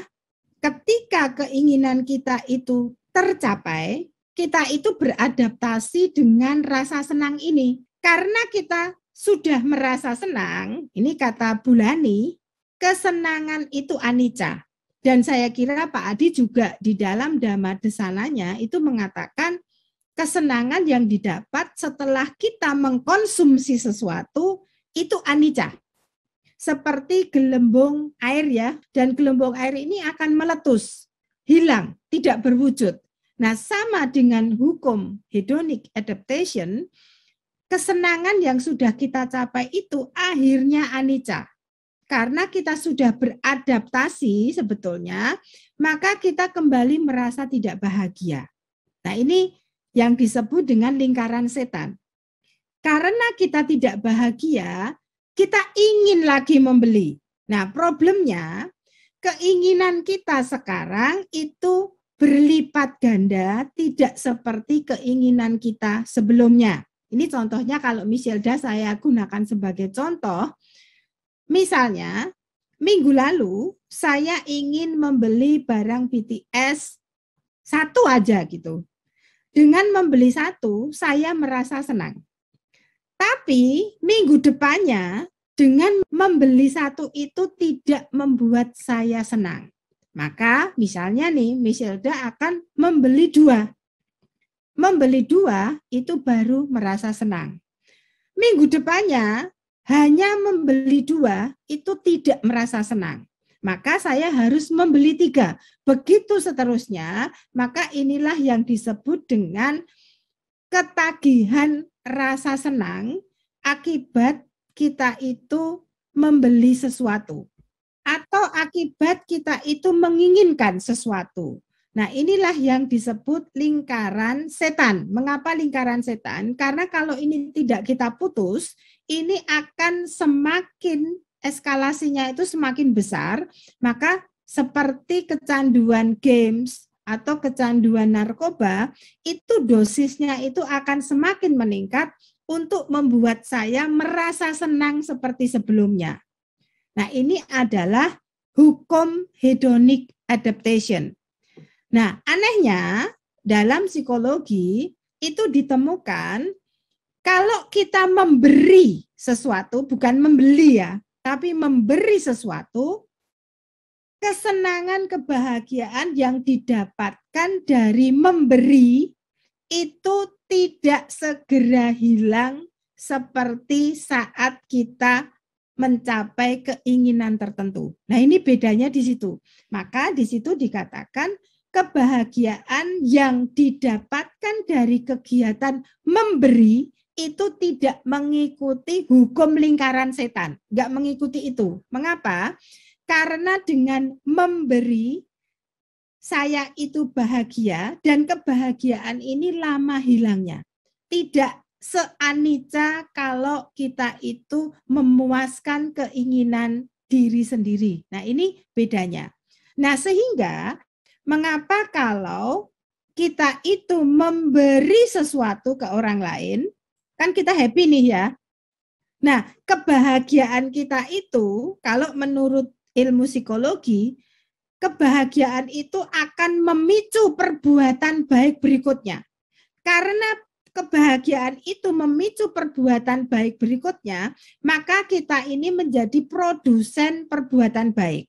ketika keinginan kita itu tercapai, kita itu beradaptasi dengan rasa senang ini. Karena kita sudah merasa senang, ini kata Bulani, kesenangan itu anicca. Dan saya kira Pak Adi juga di dalam Dhamma Desananya itu mengatakan kesenangan yang didapat setelah kita mengkonsumsi sesuatu itu anicca. Seperti gelembung air ya, dan gelembung air ini akan meletus, hilang, tidak berwujud. Nah, sama dengan hukum hedonic adaptation, kesenangan yang sudah kita capai itu akhirnya anicca. Karena kita sudah beradaptasi sebetulnya, maka kita kembali merasa tidak bahagia. Nah, ini yang disebut dengan lingkaran setan. Karena kita tidak bahagia, kita ingin lagi membeli. Nah, problemnya keinginan kita sekarang itu berlipat ganda, tidak seperti keinginan kita sebelumnya. Ini contohnya kalau Miselda saya gunakan sebagai contoh. Misalnya, minggu lalu saya ingin membeli barang BTS satu aja gitu. Dengan membeli satu, saya merasa senang. Tapi minggu depannya, dengan membeli satu itu tidak membuat saya senang. Maka misalnya nih, Miselda akan membeli dua. Membeli dua itu baru merasa senang. Minggu depannya, hanya membeli dua itu tidak merasa senang. Maka saya harus membeli tiga. Begitu seterusnya, maka inilah yang disebut dengan ketagihan rasa senang akibat kita itu membeli sesuatu. Atau akibat kita itu menginginkan sesuatu. Nah, inilah yang disebut lingkaran setan. Mengapa lingkaran setan? Karena kalau ini tidak kita putus, ini akan semakin eskalasinya itu semakin besar, maka seperti kecanduan games atau kecanduan narkoba, itu dosisnya itu akan semakin meningkat untuk membuat saya merasa senang seperti sebelumnya. Nah, ini adalah hukum hedonic adaptation. Nah, anehnya dalam psikologi itu ditemukan kalau kita memberi sesuatu, bukan membeli ya, tapi memberi sesuatu, kesenangan, kebahagiaan yang didapatkan dari memberi itu tidak segera hilang seperti saat kita mencapai keinginan tertentu. Nah, ini bedanya di situ. Maka di situ dikatakan kebahagiaan yang didapatkan dari kegiatan memberi itu tidak mengikuti hukum lingkaran setan. Enggak mengikuti itu. Mengapa? Karena dengan memberi, saya itu bahagia dan kebahagiaan ini lama hilangnya. Tidak seanica kalau kita itu memuaskan keinginan diri sendiri. Nah, ini bedanya. Nah, sehingga mengapa kalau kita itu memberi sesuatu ke orang lain, kan kita happy nih ya. Nah, kebahagiaan kita itu kalau menurut ilmu psikologi, kebahagiaan itu akan memicu perbuatan baik berikutnya. Karena kebahagiaan itu memicu perbuatan baik berikutnya, maka kita ini menjadi produsen perbuatan baik.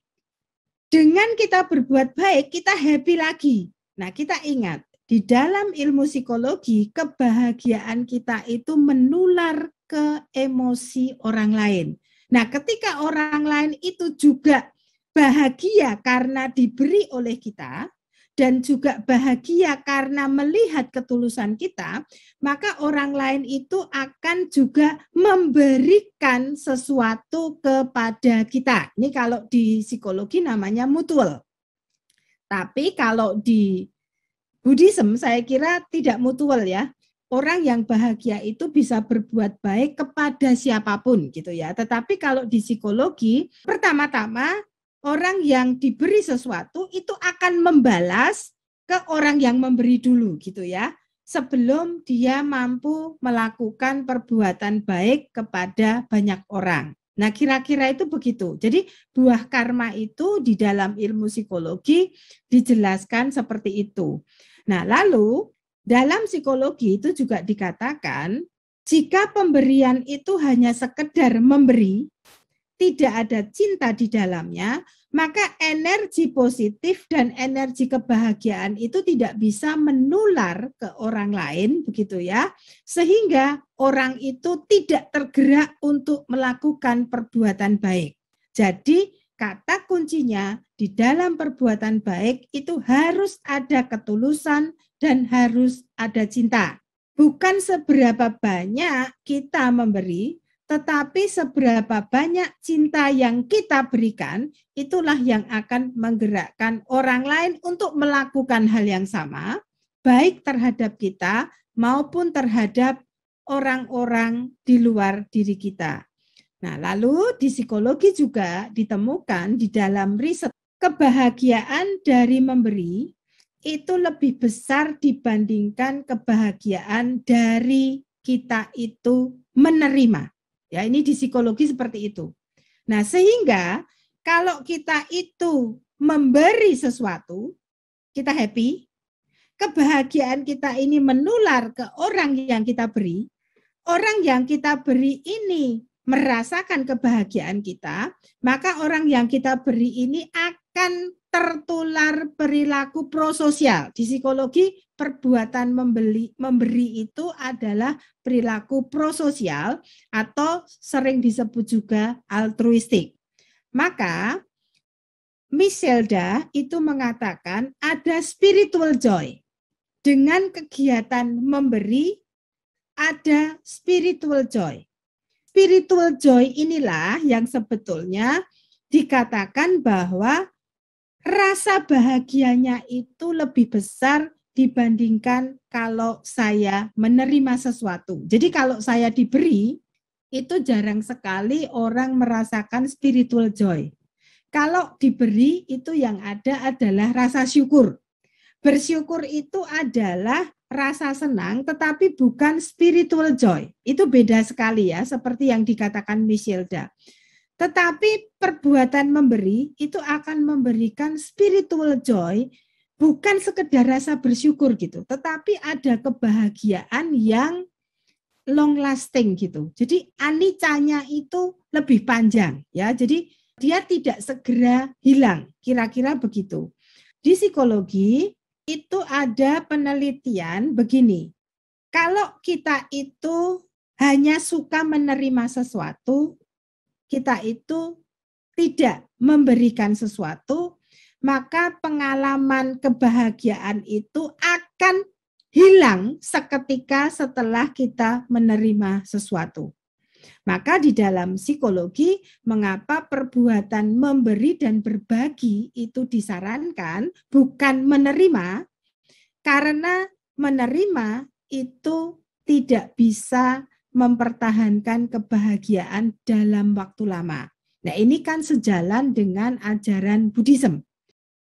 Dengan kita berbuat baik, kita happy lagi. Nah, kita ingat, di dalam ilmu psikologi, kebahagiaan kita itu menular ke emosi orang lain. Nah, ketika orang lain itu juga bahagia karena diberi oleh kita, dan juga bahagia karena melihat ketulusan kita, maka orang lain itu akan juga memberikan sesuatu kepada kita. Ini kalau di psikologi namanya mutual. Tapi kalau di Buddhism saya kira tidak mutual ya. Orang yang bahagia itu bisa berbuat baik kepada siapapun gitu ya. Tetapi kalau di psikologi, pertama-tama orang yang diberi sesuatu itu akan membalas ke orang yang memberi dulu gitu ya. Sebelum dia mampu melakukan perbuatan baik kepada banyak orang. Nah, kira-kira itu begitu. Jadi buah karma itu di dalam ilmu psikologi dijelaskan seperti itu. Nah, lalu dalam psikologi itu juga dikatakan jika pemberian itu hanya sekedar memberi, tidak ada cinta di dalamnya, maka energi positif dan energi kebahagiaan itu tidak bisa menular ke orang lain, begitu ya, sehingga orang itu tidak tergerak untuk melakukan perbuatan baik. Jadi kata kuncinya di dalam perbuatan baik itu harus ada ketulusan dan harus ada cinta. Bukan seberapa banyak kita memberi, tetapi seberapa banyak cinta yang kita berikan, itulah yang akan menggerakkan orang lain untuk melakukan hal yang sama, baik terhadap kita maupun terhadap orang-orang di luar diri kita. Nah, lalu di psikologi juga ditemukan di dalam riset kebahagiaan dari memberi itu lebih besar dibandingkan kebahagiaan dari kita itu menerima. Ya, ini di psikologi seperti itu. Nah, sehingga kalau kita itu memberi sesuatu, kita happy, kebahagiaan kita ini menular ke orang yang kita beri, orang yang kita beri ini merasakan kebahagiaan kita, maka orang yang kita beri ini akan tertular perilaku prososial. Di psikologi, perbuatan memberi itu adalah perilaku prososial atau sering disebut juga altruistik. Maka Miselda itu mengatakan ada spiritual joy. Dengan kegiatan memberi ada spiritual joy. Spiritual joy inilah yang sebetulnya dikatakan bahwa rasa bahagianya itu lebih besar dibandingkan kalau saya menerima sesuatu. Jadi kalau saya diberi, itu jarang sekali orang merasakan spiritual joy. Kalau diberi, itu yang ada adalah rasa syukur. Bersyukur itu adalah rasa senang, tetapi bukan spiritual joy. Itu beda sekali ya, seperti yang dikatakan Miselda. Tetapi perbuatan memberi itu akan memberikan spiritual joy, bukan sekedar rasa bersyukur gitu, tetapi ada kebahagiaan yang long lasting gitu. Jadi anicanya itu lebih panjang ya. Jadi dia tidak segera hilang. Kira-kira begitu. Di psikologi itu ada penelitian begini. Kalau kita itu hanya suka menerima sesuatu, kita itu tidak memberikan sesuatu, maka pengalaman kebahagiaan itu akan hilang seketika setelah kita menerima sesuatu. Maka di dalam psikologi, mengapa perbuatan memberi dan berbagi itu disarankan, bukan menerima, karena menerima itu tidak bisa mempertahankan kebahagiaan dalam waktu lama. Nah, ini kan sejalan dengan ajaran Buddhism.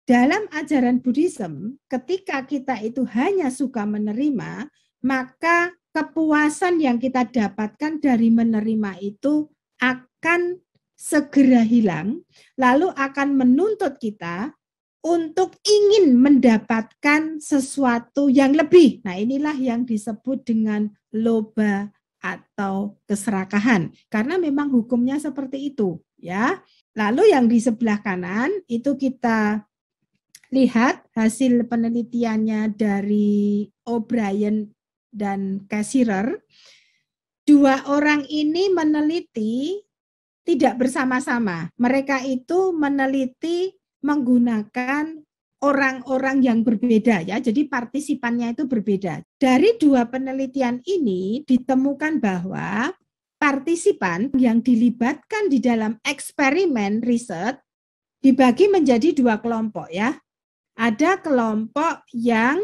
Dalam ajaran Buddhism, ketika kita itu hanya suka menerima, maka kepuasan yang kita dapatkan dari menerima itu akan segera hilang, lalu akan menuntut kita untuk ingin mendapatkan sesuatu yang lebih. Nah, inilah yang disebut dengan loba atau keserakahan, karena memang hukumnya seperti itu, ya. Lalu yang di sebelah kanan itu kita lihat hasil penelitiannya dari O'Brien dan Cassirer. Dua orang ini meneliti tidak bersama-sama. Mereka itu meneliti menggunakan orang-orang yang berbeda, ya. Jadi partisipannya itu berbeda. Dari dua penelitian ini ditemukan bahwa partisipan yang dilibatkan di dalam eksperimen riset dibagi menjadi dua kelompok, ya. Ada kelompok yang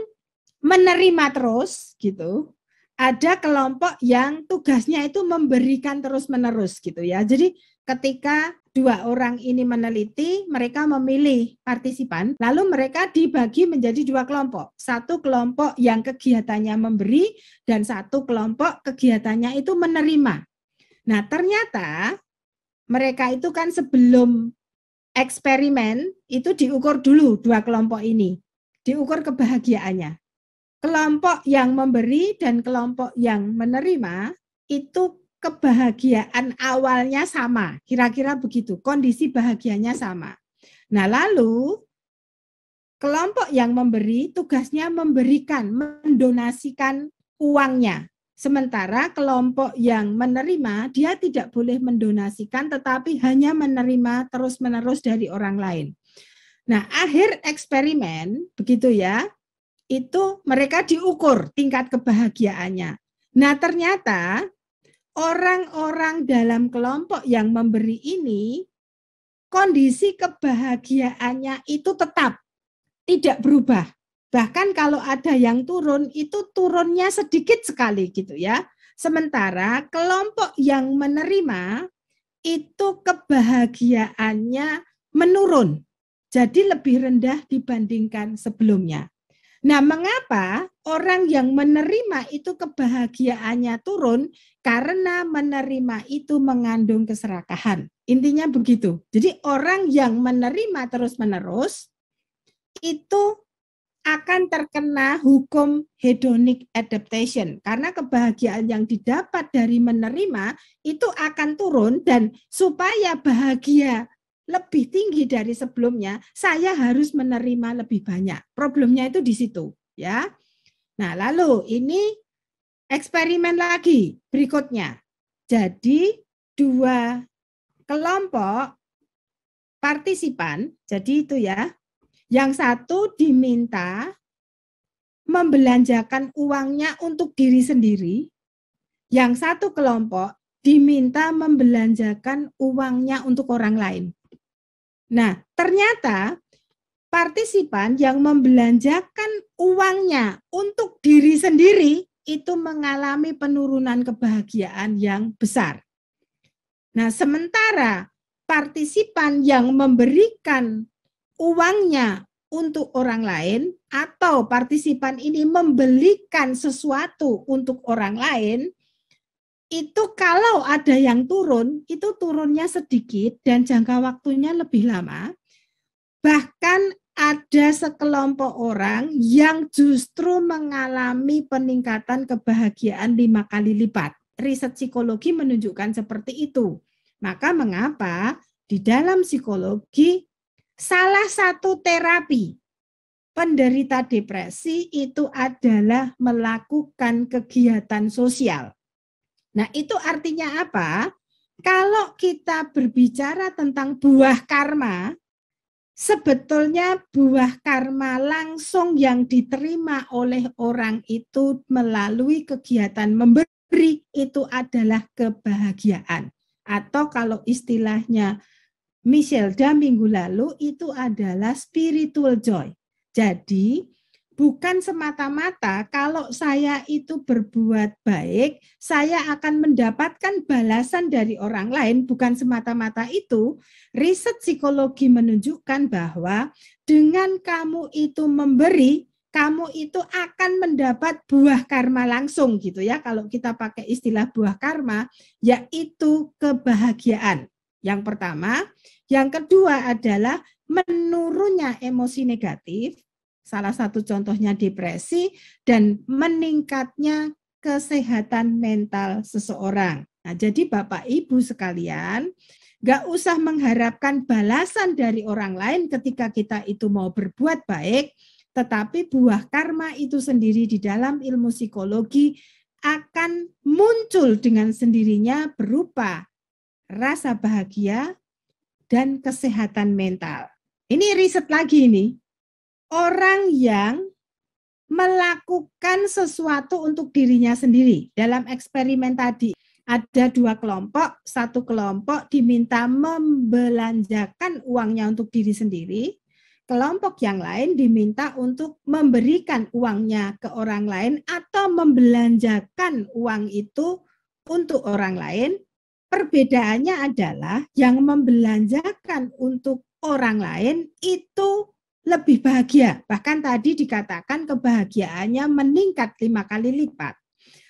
menerima terus gitu. Ada kelompok yang tugasnya itu memberikan terus-menerus gitu, ya. Jadi ketika dua orang ini meneliti, mereka memilih partisipan, lalu mereka dibagi menjadi dua kelompok. Satu kelompok yang kegiatannya memberi dan satu kelompok kegiatannya itu menerima. Nah, ternyata mereka itu kan sebelum eksperimen itu diukur dulu dua kelompok ini. Diukur kebahagiaannya. Kelompok yang memberi dan kelompok yang menerima itu kebahagiaan awalnya sama, kira-kira begitu, kondisi bahagianya sama. Nah, lalu kelompok yang memberi tugasnya memberikan, mendonasikan uangnya. Sementara kelompok yang menerima, dia tidak boleh mendonasikan, tetapi hanya menerima terus-menerus dari orang lain. Nah, akhir eksperimen, begitu ya, itu mereka diukur tingkat kebahagiaannya. Nah, ternyata orang-orang dalam kelompok yang memberi ini, kondisi kebahagiaannya itu tetap tidak berubah. Bahkan kalau ada yang turun, itu turunnya sedikit sekali gitu ya. Sementara kelompok yang menerima, itu kebahagiaannya menurun. Jadi lebih rendah dibandingkan sebelumnya. Nah, mengapa orang yang menerima itu kebahagiaannya turun? Karena menerima itu mengandung keserakahan. Intinya begitu. Jadi orang yang menerima terus-menerus itu akan terkena hukum hedonic adaptation. Karena kebahagiaan yang didapat dari menerima itu akan turun, dan supaya bahagia lebih tinggi dari sebelumnya, saya harus menerima lebih banyak. Problemnya itu di situ, ya. Nah, lalu ini eksperimen lagi berikutnya. Jadi dua kelompok partisipan, jadi itu ya. Yang satu diminta membelanjakan uangnya untuk diri sendiri. Yang satu kelompok diminta membelanjakan uangnya untuk orang lain. Nah, ternyata partisipan yang membelanjakan uangnya untuk diri sendiri itu mengalami penurunan kebahagiaan yang besar. Nah, sementara partisipan yang memberikan uangnya untuk orang lain atau partisipan ini membelikan sesuatu untuk orang lain, itu kalau ada yang turun, itu turunnya sedikit dan jangka waktunya lebih lama. Bahkan ada sekelompok orang yang justru mengalami peningkatan kebahagiaan 5 kali lipat. Riset psikologi menunjukkan seperti itu. Maka mengapa di dalam psikologi salah satu terapi penderita depresi itu adalah melakukan kegiatan sosial. Nah, itu artinya apa? Kalau kita berbicara tentang buah karma, sebetulnya buah karma langsung yang diterima oleh orang itu melalui kegiatan memberi itu adalah kebahagiaan. Atau kalau istilahnya Michelle minggu lalu itu adalah spiritual joy. Jadi bukan semata-mata kalau saya itu berbuat baik, saya akan mendapatkan balasan dari orang lain. Bukan semata-mata itu. Riset psikologi menunjukkan bahwa dengan kamu itu memberi, kamu itu akan mendapat buah karma langsung gitu ya. Kalau kita pakai istilah buah karma, yaitu kebahagiaan. Yang pertama. Yang kedua adalah menurunnya emosi negatif, salah satu contohnya depresi, dan meningkatnya kesehatan mental seseorang. Nah, jadi Bapak Ibu sekalian, nggak usah mengharapkan balasan dari orang lain ketika kita itu mau berbuat baik, tetapi buah karma itu sendiri di dalam ilmu psikologi akan muncul dengan sendirinya berupa rasa bahagia dan kesehatan mental. Ini riset lagi nih. Orang yang melakukan sesuatu untuk dirinya sendiri. Dalam eksperimen tadi ada 2 kelompok. Satu kelompok diminta membelanjakan uangnya untuk diri sendiri. Kelompok yang lain diminta untuk memberikan uangnya ke orang lain atau membelanjakan uang itu untuk orang lain. Perbedaannya adalah yang membelanjakan untuk orang lain itu lebih bahagia. Bahkan tadi dikatakan kebahagiaannya meningkat 5 kali lipat.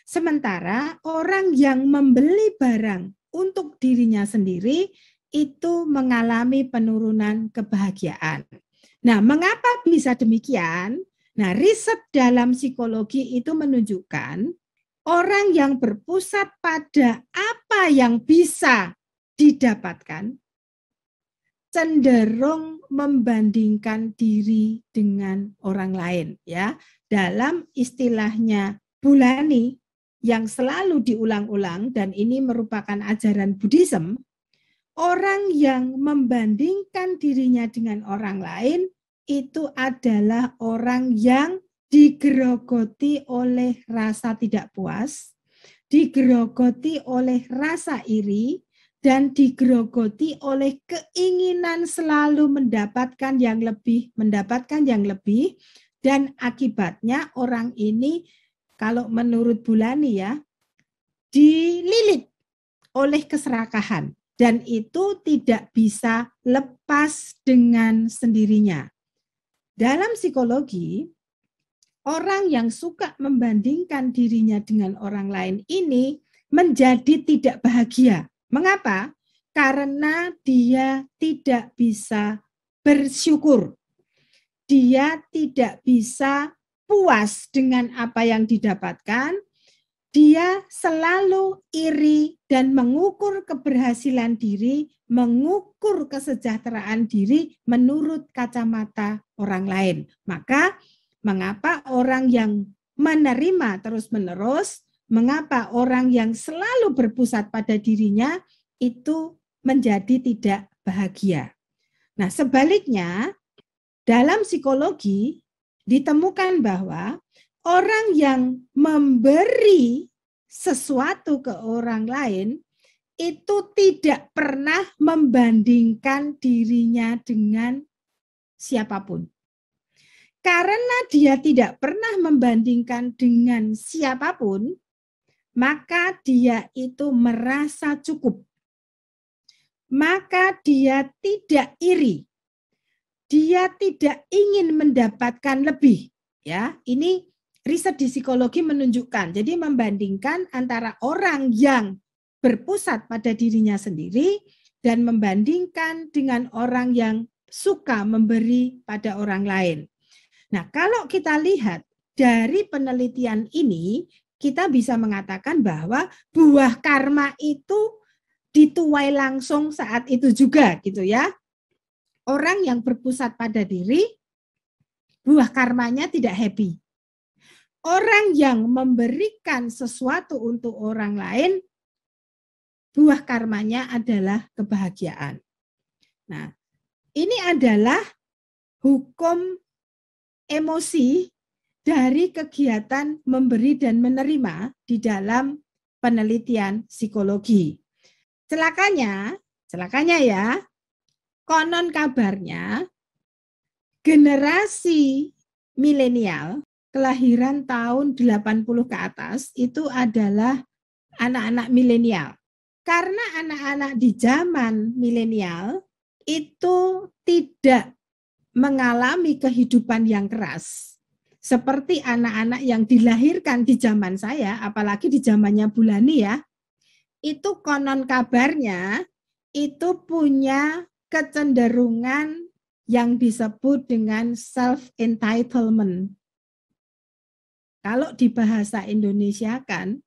Sementara orang yang membeli barang untuk dirinya sendiri itu mengalami penurunan kebahagiaan. Nah, mengapa bisa demikian? Nah, riset dalam psikologi itu menunjukkan orang yang berpusat pada apa yang bisa didapatkan cenderung membandingkan diri dengan orang lain ya. Dalam istilahnya Bulani yang selalu diulang-ulang dan ini merupakan ajaran Buddhism, orang yang membandingkan dirinya dengan orang lain itu adalah orang yang digerogoti oleh rasa tidak puas, digerogoti oleh rasa iri, dan digerogoti oleh keinginan selalu mendapatkan yang lebih, dan akibatnya orang ini, kalau menurut Bulani ya, dililit oleh keserakahan, dan itu tidak bisa lepas dengan sendirinya. Dalam psikologi, orang yang suka membandingkan dirinya dengan orang lain ini menjadi tidak bahagia. Mengapa? Karena dia tidak bisa bersyukur. Dia tidak bisa puas dengan apa yang didapatkan. Dia selalu iri dan mengukur keberhasilan diri, mengukur kesejahteraan diri menurut kacamata orang lain. Maka mengapa orang yang menerima terus-menerus, mengapa orang yang selalu berpusat pada dirinya itu menjadi tidak bahagia. Nah, sebaliknya, dalam psikologi ditemukan bahwa orang yang memberi sesuatu ke orang lain itu tidak pernah membandingkan dirinya dengan siapapun. Karena dia tidak pernah membandingkan dengan siapapun, maka dia itu merasa cukup. Maka dia tidak iri. Dia tidak ingin mendapatkan lebih. Ya, ini riset di psikologi menunjukkan. Jadi membandingkan antara orang yang berpusat pada dirinya sendiri dan membandingkan dengan orang yang suka memberi pada orang lain. Nah, kalau kita lihat dari penelitian ini, kita bisa mengatakan bahwa buah karma itu dituai langsung saat itu juga gitu ya. Orang yang berpusat pada diri, buah karmanya tidak happy. Orang yang memberikan sesuatu untuk orang lain, buah karmanya adalah kebahagiaan. Nah, ini adalah hukum emosi dari kegiatan memberi dan menerima di dalam penelitian psikologi. Celakanya ya, konon kabarnya generasi milenial kelahiran tahun 80 ke atas itu adalah anak-anak milenial. Karena anak-anak di zaman milenial itu tidak mengalami kehidupan yang keras. Seperti anak-anak yang dilahirkan di zaman saya, apalagi di zamannya Bulani ya, itu konon kabarnya itu punya kecenderungan yang disebut dengan self-entitlement. Kalau di bahasa Indonesia kan,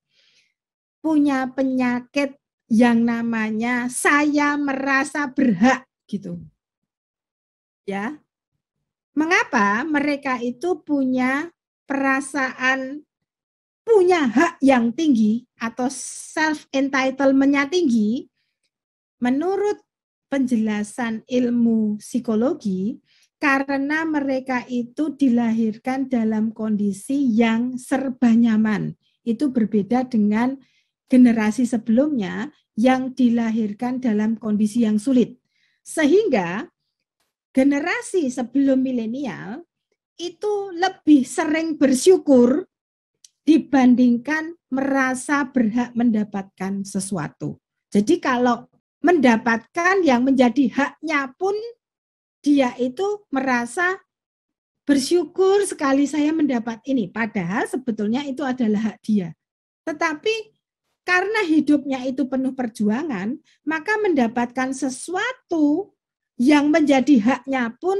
punya penyakit yang namanya saya merasa berhak gitu. Ya. Mengapa mereka itu punya perasaan punya hak yang tinggi atau self-entitlement-nya tinggi? Menurut penjelasan ilmu psikologi, karena mereka itu dilahirkan dalam kondisi yang serba nyaman. Itu berbeda dengan generasi sebelumnya yang dilahirkan dalam kondisi yang sulit. Sehingga generasi sebelum milenial itu lebih sering bersyukur dibandingkan merasa berhak mendapatkan sesuatu. Jadi kalau mendapatkan yang menjadi haknya pun dia itu merasa bersyukur sekali saya mendapat ini. Padahal sebetulnya itu adalah hak dia. Tetapi karena hidupnya itu penuh perjuangan, maka mendapatkan sesuatu yang menjadi haknya pun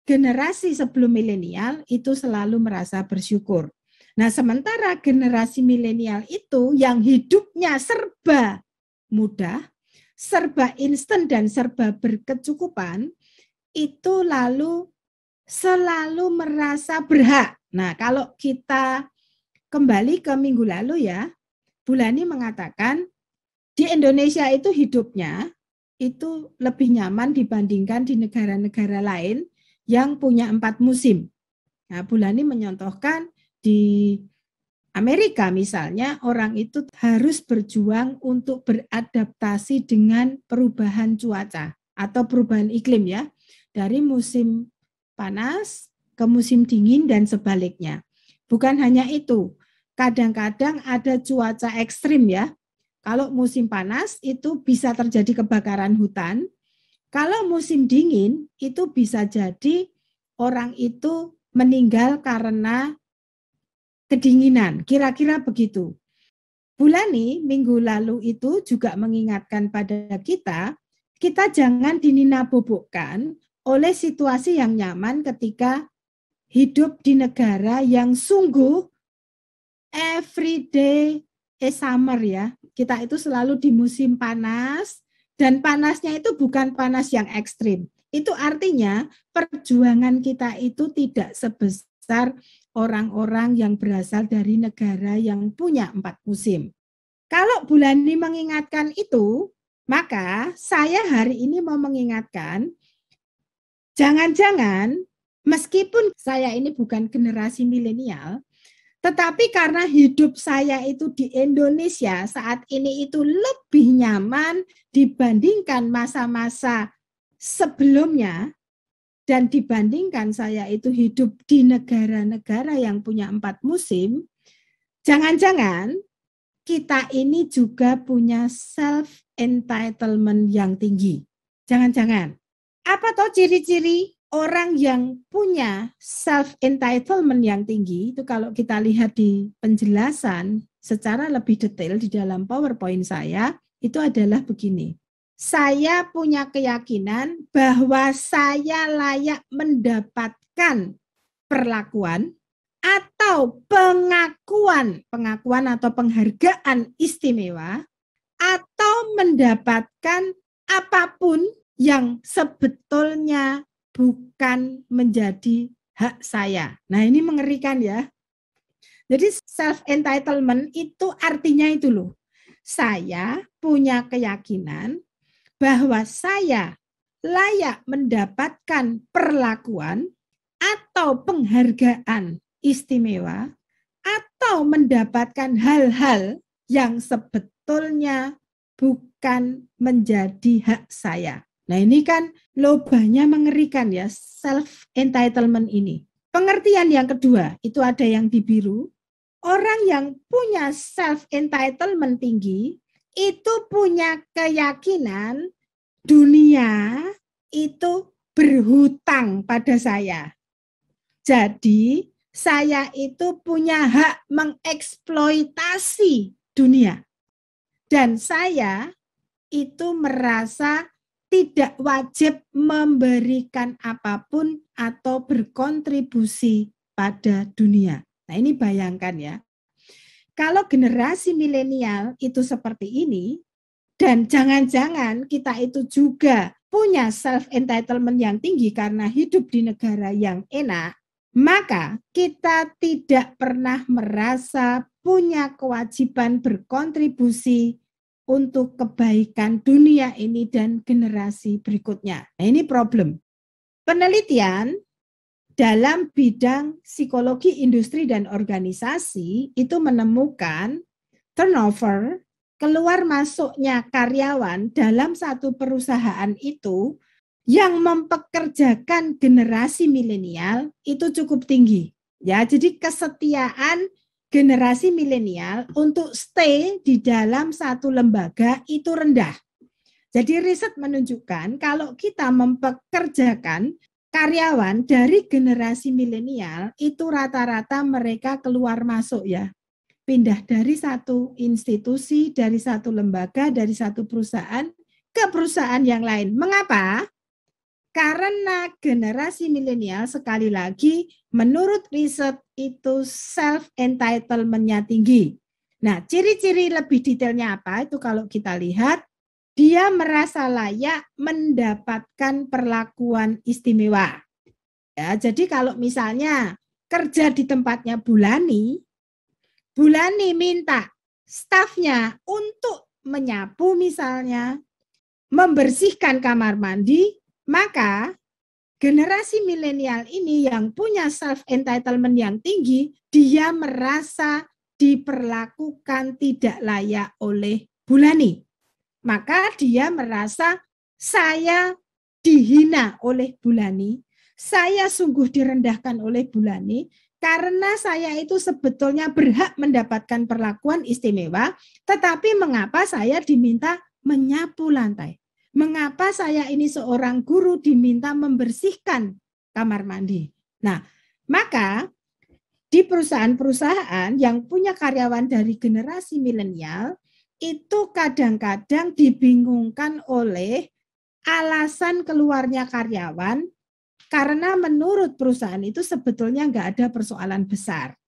generasi sebelum milenial itu selalu merasa bersyukur. Nah, sementara generasi milenial itu yang hidupnya serba mudah, serba instan dan serba berkecukupan, itu lalu selalu merasa berhak. Nah, kalau kita kembali ke minggu lalu ya, Bulani mengatakan di Indonesia itu hidupnya itu lebih nyaman dibandingkan di negara-negara lain yang punya 4 musim. Nah, Bulani menyontohkan di Amerika misalnya orang itu harus berjuang untuk beradaptasi dengan perubahan cuaca atau perubahan iklim ya, dari musim panas ke musim dingin dan sebaliknya. Bukan hanya itu, kadang-kadang ada cuaca ekstrim ya. Kalau musim panas itu bisa terjadi kebakaran hutan. Kalau musim dingin itu bisa jadi orang itu meninggal karena kedinginan. Kira-kira begitu. Bulani minggu lalu itu juga mengingatkan pada kita jangan dininabobokkan oleh situasi yang nyaman ketika hidup di negara yang sungguh every day is summer ya. Kita itu selalu di musim panas dan panasnya itu bukan panas yang ekstrim. Itu artinya perjuangan kita itu tidak sebesar orang-orang yang berasal dari negara yang punya 4 musim. Kalau Bulani mengingatkan itu, maka saya hari ini mau mengingatkan, jangan-jangan meskipun saya ini bukan generasi milenial, tetapi karena hidup saya itu di Indonesia saat ini itu lebih nyaman dibandingkan masa-masa sebelumnya, dan dibandingkan saya itu hidup di negara-negara yang punya 4 musim, jangan-jangan kita ini juga punya self-entitlement yang tinggi. Jangan-jangan. Apa toh ciri-ciri orang yang punya self-entitlement yang tinggi? Itu kalau kita lihat di penjelasan secara lebih detail di dalam PowerPoint saya, itu adalah begini. Saya punya keyakinan bahwa saya layak mendapatkan perlakuan atau pengakuan atau penghargaan istimewa atau mendapatkan apapun yang sebetulnya bukan menjadi hak saya. Nah, ini mengerikan ya. Jadi self entitlement itu artinya itu loh. Saya punya keyakinan bahwa saya layak mendapatkan perlakuan atau penghargaan istimewa atau mendapatkan hal-hal yang sebetulnya bukan menjadi hak saya. Nah, ini kan lobanya mengerikan ya, self entitlement ini. Pengertian yang kedua, itu ada yang di biru. Orang yang punya self entitlement tinggi itu punya keyakinan dunia itu berhutang pada saya. Jadi saya itu punya hak mengeksploitasi dunia. Dan saya itu merasa tidak wajib memberikan apapun atau berkontribusi pada dunia. Nah, ini bayangkan ya. Kalau generasi milenial itu seperti ini, dan jangan-jangan kita itu juga punya self-entitlement yang tinggi karena hidup di negara yang enak, maka kita tidak pernah merasa punya kewajiban berkontribusi untuk kebaikan dunia ini dan generasi berikutnya. Nah, ini problem. Penelitian dalam bidang psikologi industri dan organisasi itu menemukan turnover, keluar masuknya karyawan dalam satu perusahaan itu yang mempekerjakan generasi milenial itu cukup tinggi. Ya, jadi kesetiaan generasi milenial untuk stay di dalam satu lembaga itu rendah. Jadi riset menunjukkan kalau kita mempekerjakan karyawan dari generasi milenial itu rata-rata mereka keluar masuk ya. Pindah dari satu institusi, dari satu lembaga, dari satu perusahaan ke perusahaan yang lain. Mengapa? Karena generasi milenial sekali lagi menurut riset itu self entitlement-nya tinggi. Nah, ciri-ciri lebih detailnya apa? Itu kalau kita lihat dia merasa layak mendapatkan perlakuan istimewa. Ya, jadi kalau misalnya kerja di tempatnya Bulani minta stafnya untuk menyapu misalnya, membersihkan kamar mandi, maka generasi milenial ini yang punya self entitlement yang tinggi, dia merasa diperlakukan tidak layak oleh Bulani. Maka dia merasa saya dihina oleh Bulani, saya sungguh direndahkan oleh Bulani, karena saya itu sebetulnya berhak mendapatkan perlakuan istimewa, tetapi mengapa saya diminta menyapu lantai? Mengapa saya ini seorang guru diminta membersihkan kamar mandi? Nah, maka di perusahaan-perusahaan yang punya karyawan dari generasi milenial, itu kadang-kadang dibingungkan oleh alasan keluarnya karyawan karena menurut perusahaan itu sebetulnya nggak ada persoalan besar.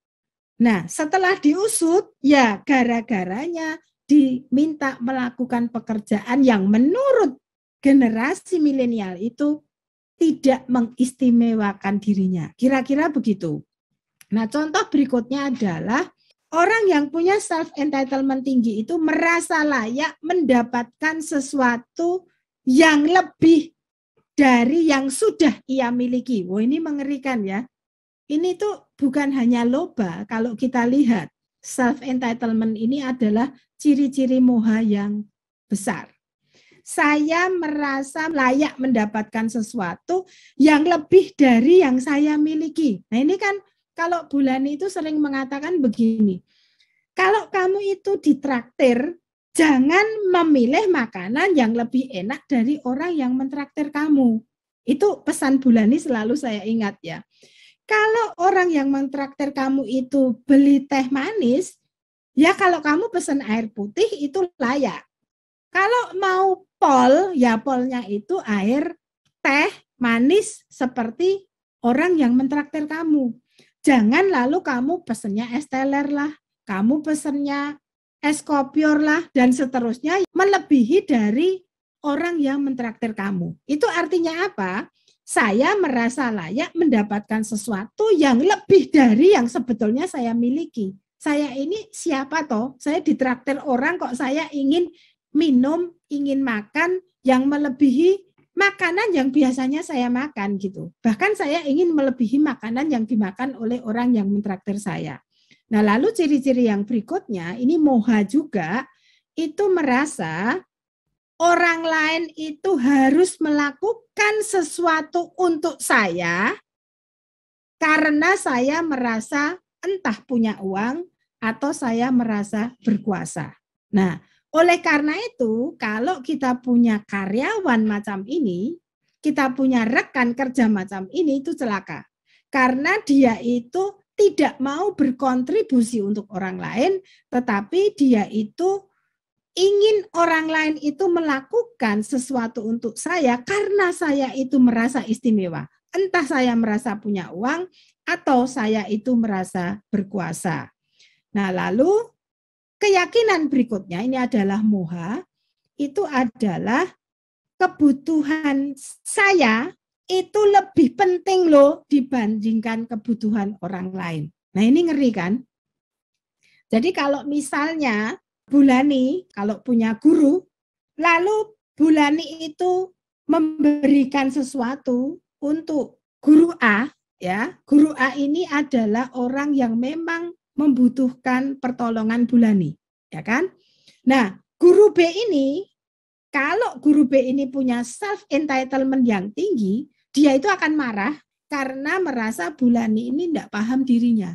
Nah, setelah diusut, ya gara-garanya diminta melakukan pekerjaan yang menurut generasi milenial itu tidak mengistimewakan dirinya. Kira-kira begitu. Nah, contoh berikutnya adalah orang yang punya self entitlement tinggi itu merasa layak mendapatkan sesuatu yang lebih dari yang sudah ia miliki. Wah, ini mengerikan ya. Ini tuh bukan hanya loba, kalau kita lihat self entitlement ini adalah ciri-ciri moha yang besar. Saya merasa layak mendapatkan sesuatu yang lebih dari yang saya miliki. Nah, ini kan kalau Bulani itu sering mengatakan begini, kalau kamu itu ditraktir, jangan memilih makanan yang lebih enak dari orang yang mentraktir kamu. Itu pesan Bulani selalu saya ingat ya. Kalau orang yang mentraktir kamu itu beli teh manis, ya kalau kamu pesan air putih itu layak. Kalau mau pol, ya polnya itu air teh manis seperti orang yang mentraktir kamu. Jangan lalu kamu pesennya es teler lah, kamu pesennya es kopior lah, dan seterusnya, melebihi dari orang yang mentraktir kamu. Itu artinya apa? Saya merasa layak mendapatkan sesuatu yang lebih dari yang sebetulnya saya miliki. Saya ini siapa toh? Saya ditraktir orang kok saya ingin minum, ingin makan yang melebihi makanan yang biasanya saya makan gitu. Bahkan saya ingin melebihi makanan yang dimakan oleh orang yang mentraktir saya. Nah, lalu ciri-ciri yang berikutnya, ini moha juga, itu merasa orang lain itu harus melakukan sesuatu untuk saya karena saya merasa entah punya uang atau saya merasa berkuasa. Nah, oleh karena itu, kalau kita punya karyawan macam ini, kita punya rekan kerja macam ini, itu celaka. Karena dia itu tidak mau berkontribusi untuk orang lain, tetapi dia itu ingin orang lain itu melakukan sesuatu untuk saya karena saya itu merasa istimewa. Entah saya merasa punya uang atau saya itu merasa berkuasa. Nah, lalu keyakinan berikutnya ini adalah moha, itu adalah kebutuhan saya itu lebih penting loh dibandingkan kebutuhan orang lain. Nah, ini ngeri kan? Jadi kalau misalnya Bulani kalau punya guru, lalu Bulani itu memberikan sesuatu untuk guru A, ya. Guru A ini adalah orang yang memang membutuhkan pertolongan Bulani, ya kan? Nah, guru B ini, kalau guru B ini punya self entitlement yang tinggi, dia itu akan marah karena merasa Bulani ini tidak paham dirinya.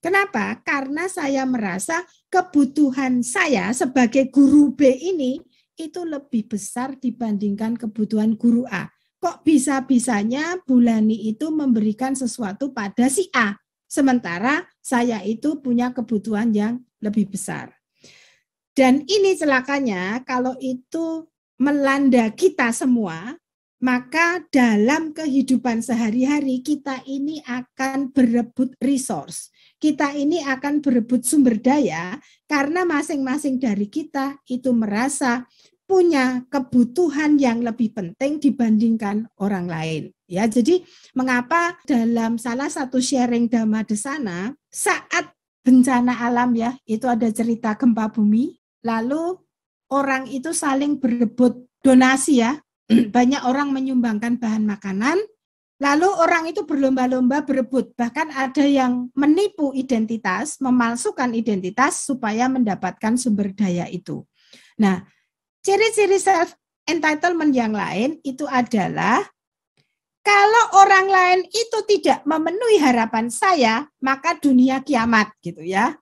Kenapa? Karena saya merasa kebutuhan saya sebagai guru B ini itu lebih besar dibandingkan kebutuhan guru A. Kok bisa-bisanya Bulani itu memberikan sesuatu pada si A, sementara saya itu punya kebutuhan yang lebih besar. Dan ini celakanya kalau itu melanda kita semua, maka dalam kehidupan sehari-hari kita ini akan berebut resource. Kita ini akan berebut sumber daya karena masing-masing dari kita itu merasa punya kebutuhan yang lebih penting dibandingkan orang lain. Ya, jadi mengapa dalam salah satu sharing Dhamma Desana saat bencana alam ya, itu ada cerita gempa bumi, lalu orang itu saling berebut donasi ya. Banyak orang menyumbangkan bahan makanan, lalu orang itu berlomba-lomba berebut, bahkan ada yang menipu identitas, memalsukan identitas supaya mendapatkan sumber daya itu. Nah, ciri-ciri self entitlement yang lain itu adalah kalau orang lain itu tidak memenuhi harapan saya, maka dunia kiamat gitu ya.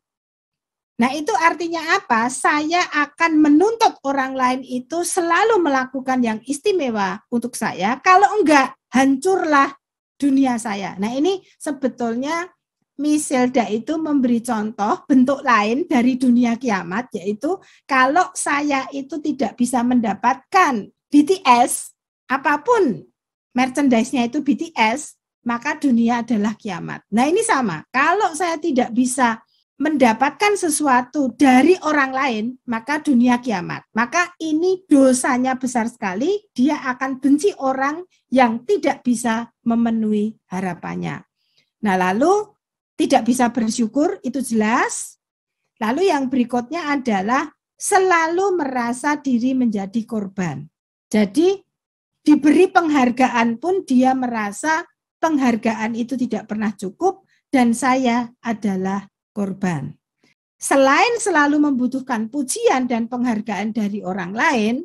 Nah, itu artinya apa? Saya akan menuntut orang lain itu selalu melakukan yang istimewa untuk saya. Kalau enggak, hancurlah dunia saya. Nah, ini sebetulnya Miselda itu memberi contoh bentuk lain dari dunia kiamat, yaitu kalau saya itu tidak bisa mendapatkan BTS, apapun merchandise-nya itu BTS, maka dunia adalah kiamat. Nah, ini sama. Kalau saya tidak bisa mendapatkan sesuatu dari orang lain, maka dunia kiamat. Maka ini dosanya besar sekali, dia akan benci orang yang tidak bisa memenuhi harapannya. Nah, lalu tidak bisa bersyukur, itu jelas. Lalu yang berikutnya adalah selalu merasa diri menjadi korban. Jadi diberi penghargaan pun dia merasa penghargaan itu tidak pernah cukup dan saya adalah korban. Selain selalu membutuhkan pujian dan penghargaan dari orang lain,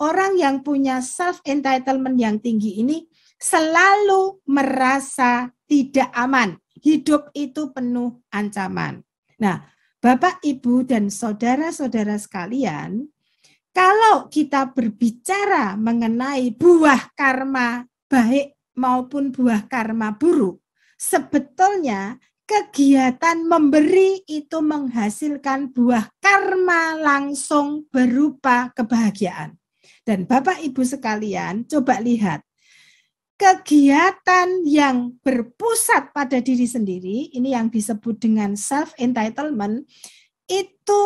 orang yang punya self entitlement yang tinggi ini selalu merasa tidak aman. Hidup itu penuh ancaman. Nah, Bapak, Ibu, dan saudara-saudara sekalian, kalau kita berbicara mengenai buah karma baik maupun buah karma buruk, sebetulnya kegiatan memberi itu menghasilkan buah karma langsung berupa kebahagiaan. Dan Bapak Ibu sekalian, coba lihat. Kegiatan yang berpusat pada diri sendiri, ini yang disebut dengan self-entitlement, itu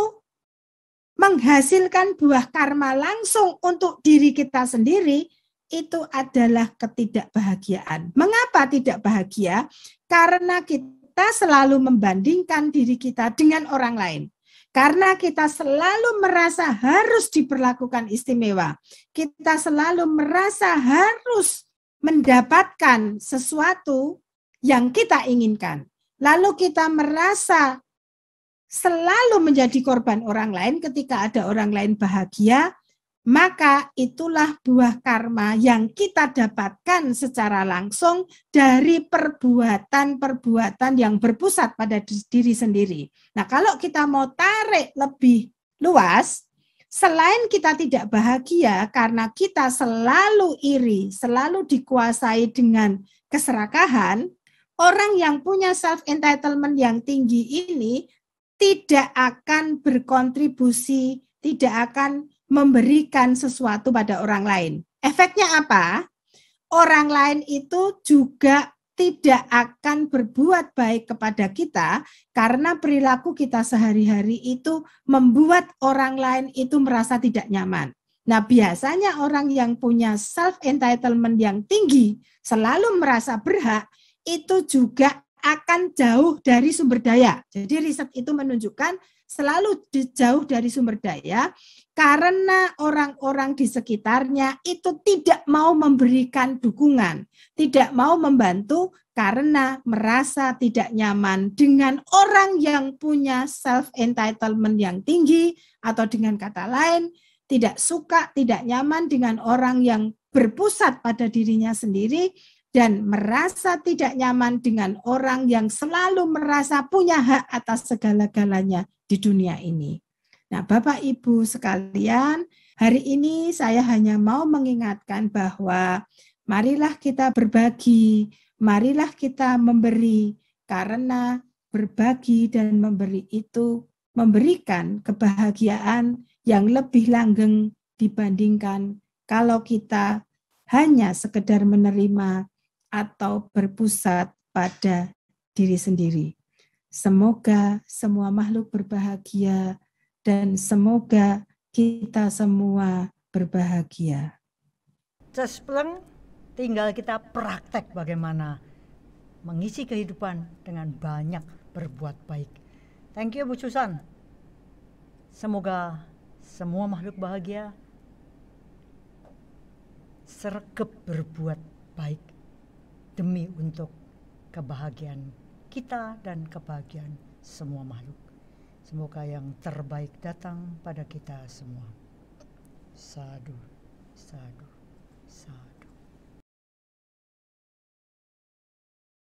menghasilkan buah karma langsung untuk diri kita sendiri, itu adalah ketidakbahagiaan. Mengapa tidak bahagia? Karena kita selalu membandingkan diri kita dengan orang lain. Karena kita selalu merasa harus diperlakukan istimewa. Kita selalu merasa harus mendapatkan sesuatu yang kita inginkan. Lalu kita merasa selalu menjadi korban orang lain ketika ada orang lain bahagia, maka itulah buah karma yang kita dapatkan secara langsung dari perbuatan-perbuatan yang berpusat pada diri sendiri. Nah, kalau kita mau tarik lebih luas, selain kita tidak bahagia karena kita selalu iri, selalu dikuasai dengan keserakahan, orang yang punya self-entitlement yang tinggi ini tidak akan berkontribusi, tidak akan memberikan sesuatu pada orang lain. Efeknya apa? Orang lain itu juga tidak akan berbuat baik kepada kita karena perilaku kita sehari-hari itu membuat orang lain itu merasa tidak nyaman. Nah, biasanya orang yang punya self-entitlement yang tinggi, selalu merasa berhak, itu juga akan jauh dari sumber daya. Jadi riset itu menunjukkan selalu jauh dari sumber daya karena orang-orang di sekitarnya itu tidak mau memberikan dukungan, tidak mau membantu karena merasa tidak nyaman dengan orang yang punya self-entitlement yang tinggi, atau dengan kata lain, tidak suka, tidak nyaman dengan orang yang berpusat pada dirinya sendiri, dan merasa tidak nyaman dengan orang yang selalu merasa punya hak atas segala-galanya di dunia ini. Nah, Bapak Ibu sekalian, hari ini saya hanya mau mengingatkan bahwa marilah kita berbagi, marilah kita memberi, karena berbagi dan memberi itu memberikan kebahagiaan yang lebih langgeng dibandingkan kalau kita hanya sekedar menerima atau berpusat pada diri sendiri. Semoga semua makhluk berbahagia dan semoga kita semua berbahagia. Cespleng, tinggal kita praktek bagaimana mengisi kehidupan dengan banyak berbuat baik. Thank you Bu Susan. Semoga semua makhluk bahagia, sregep berbuat baik demi untuk kebahagiaan kita dan kebahagiaan semua makhluk. Semoga yang terbaik datang pada kita semua. Sadu, sadu, sadu.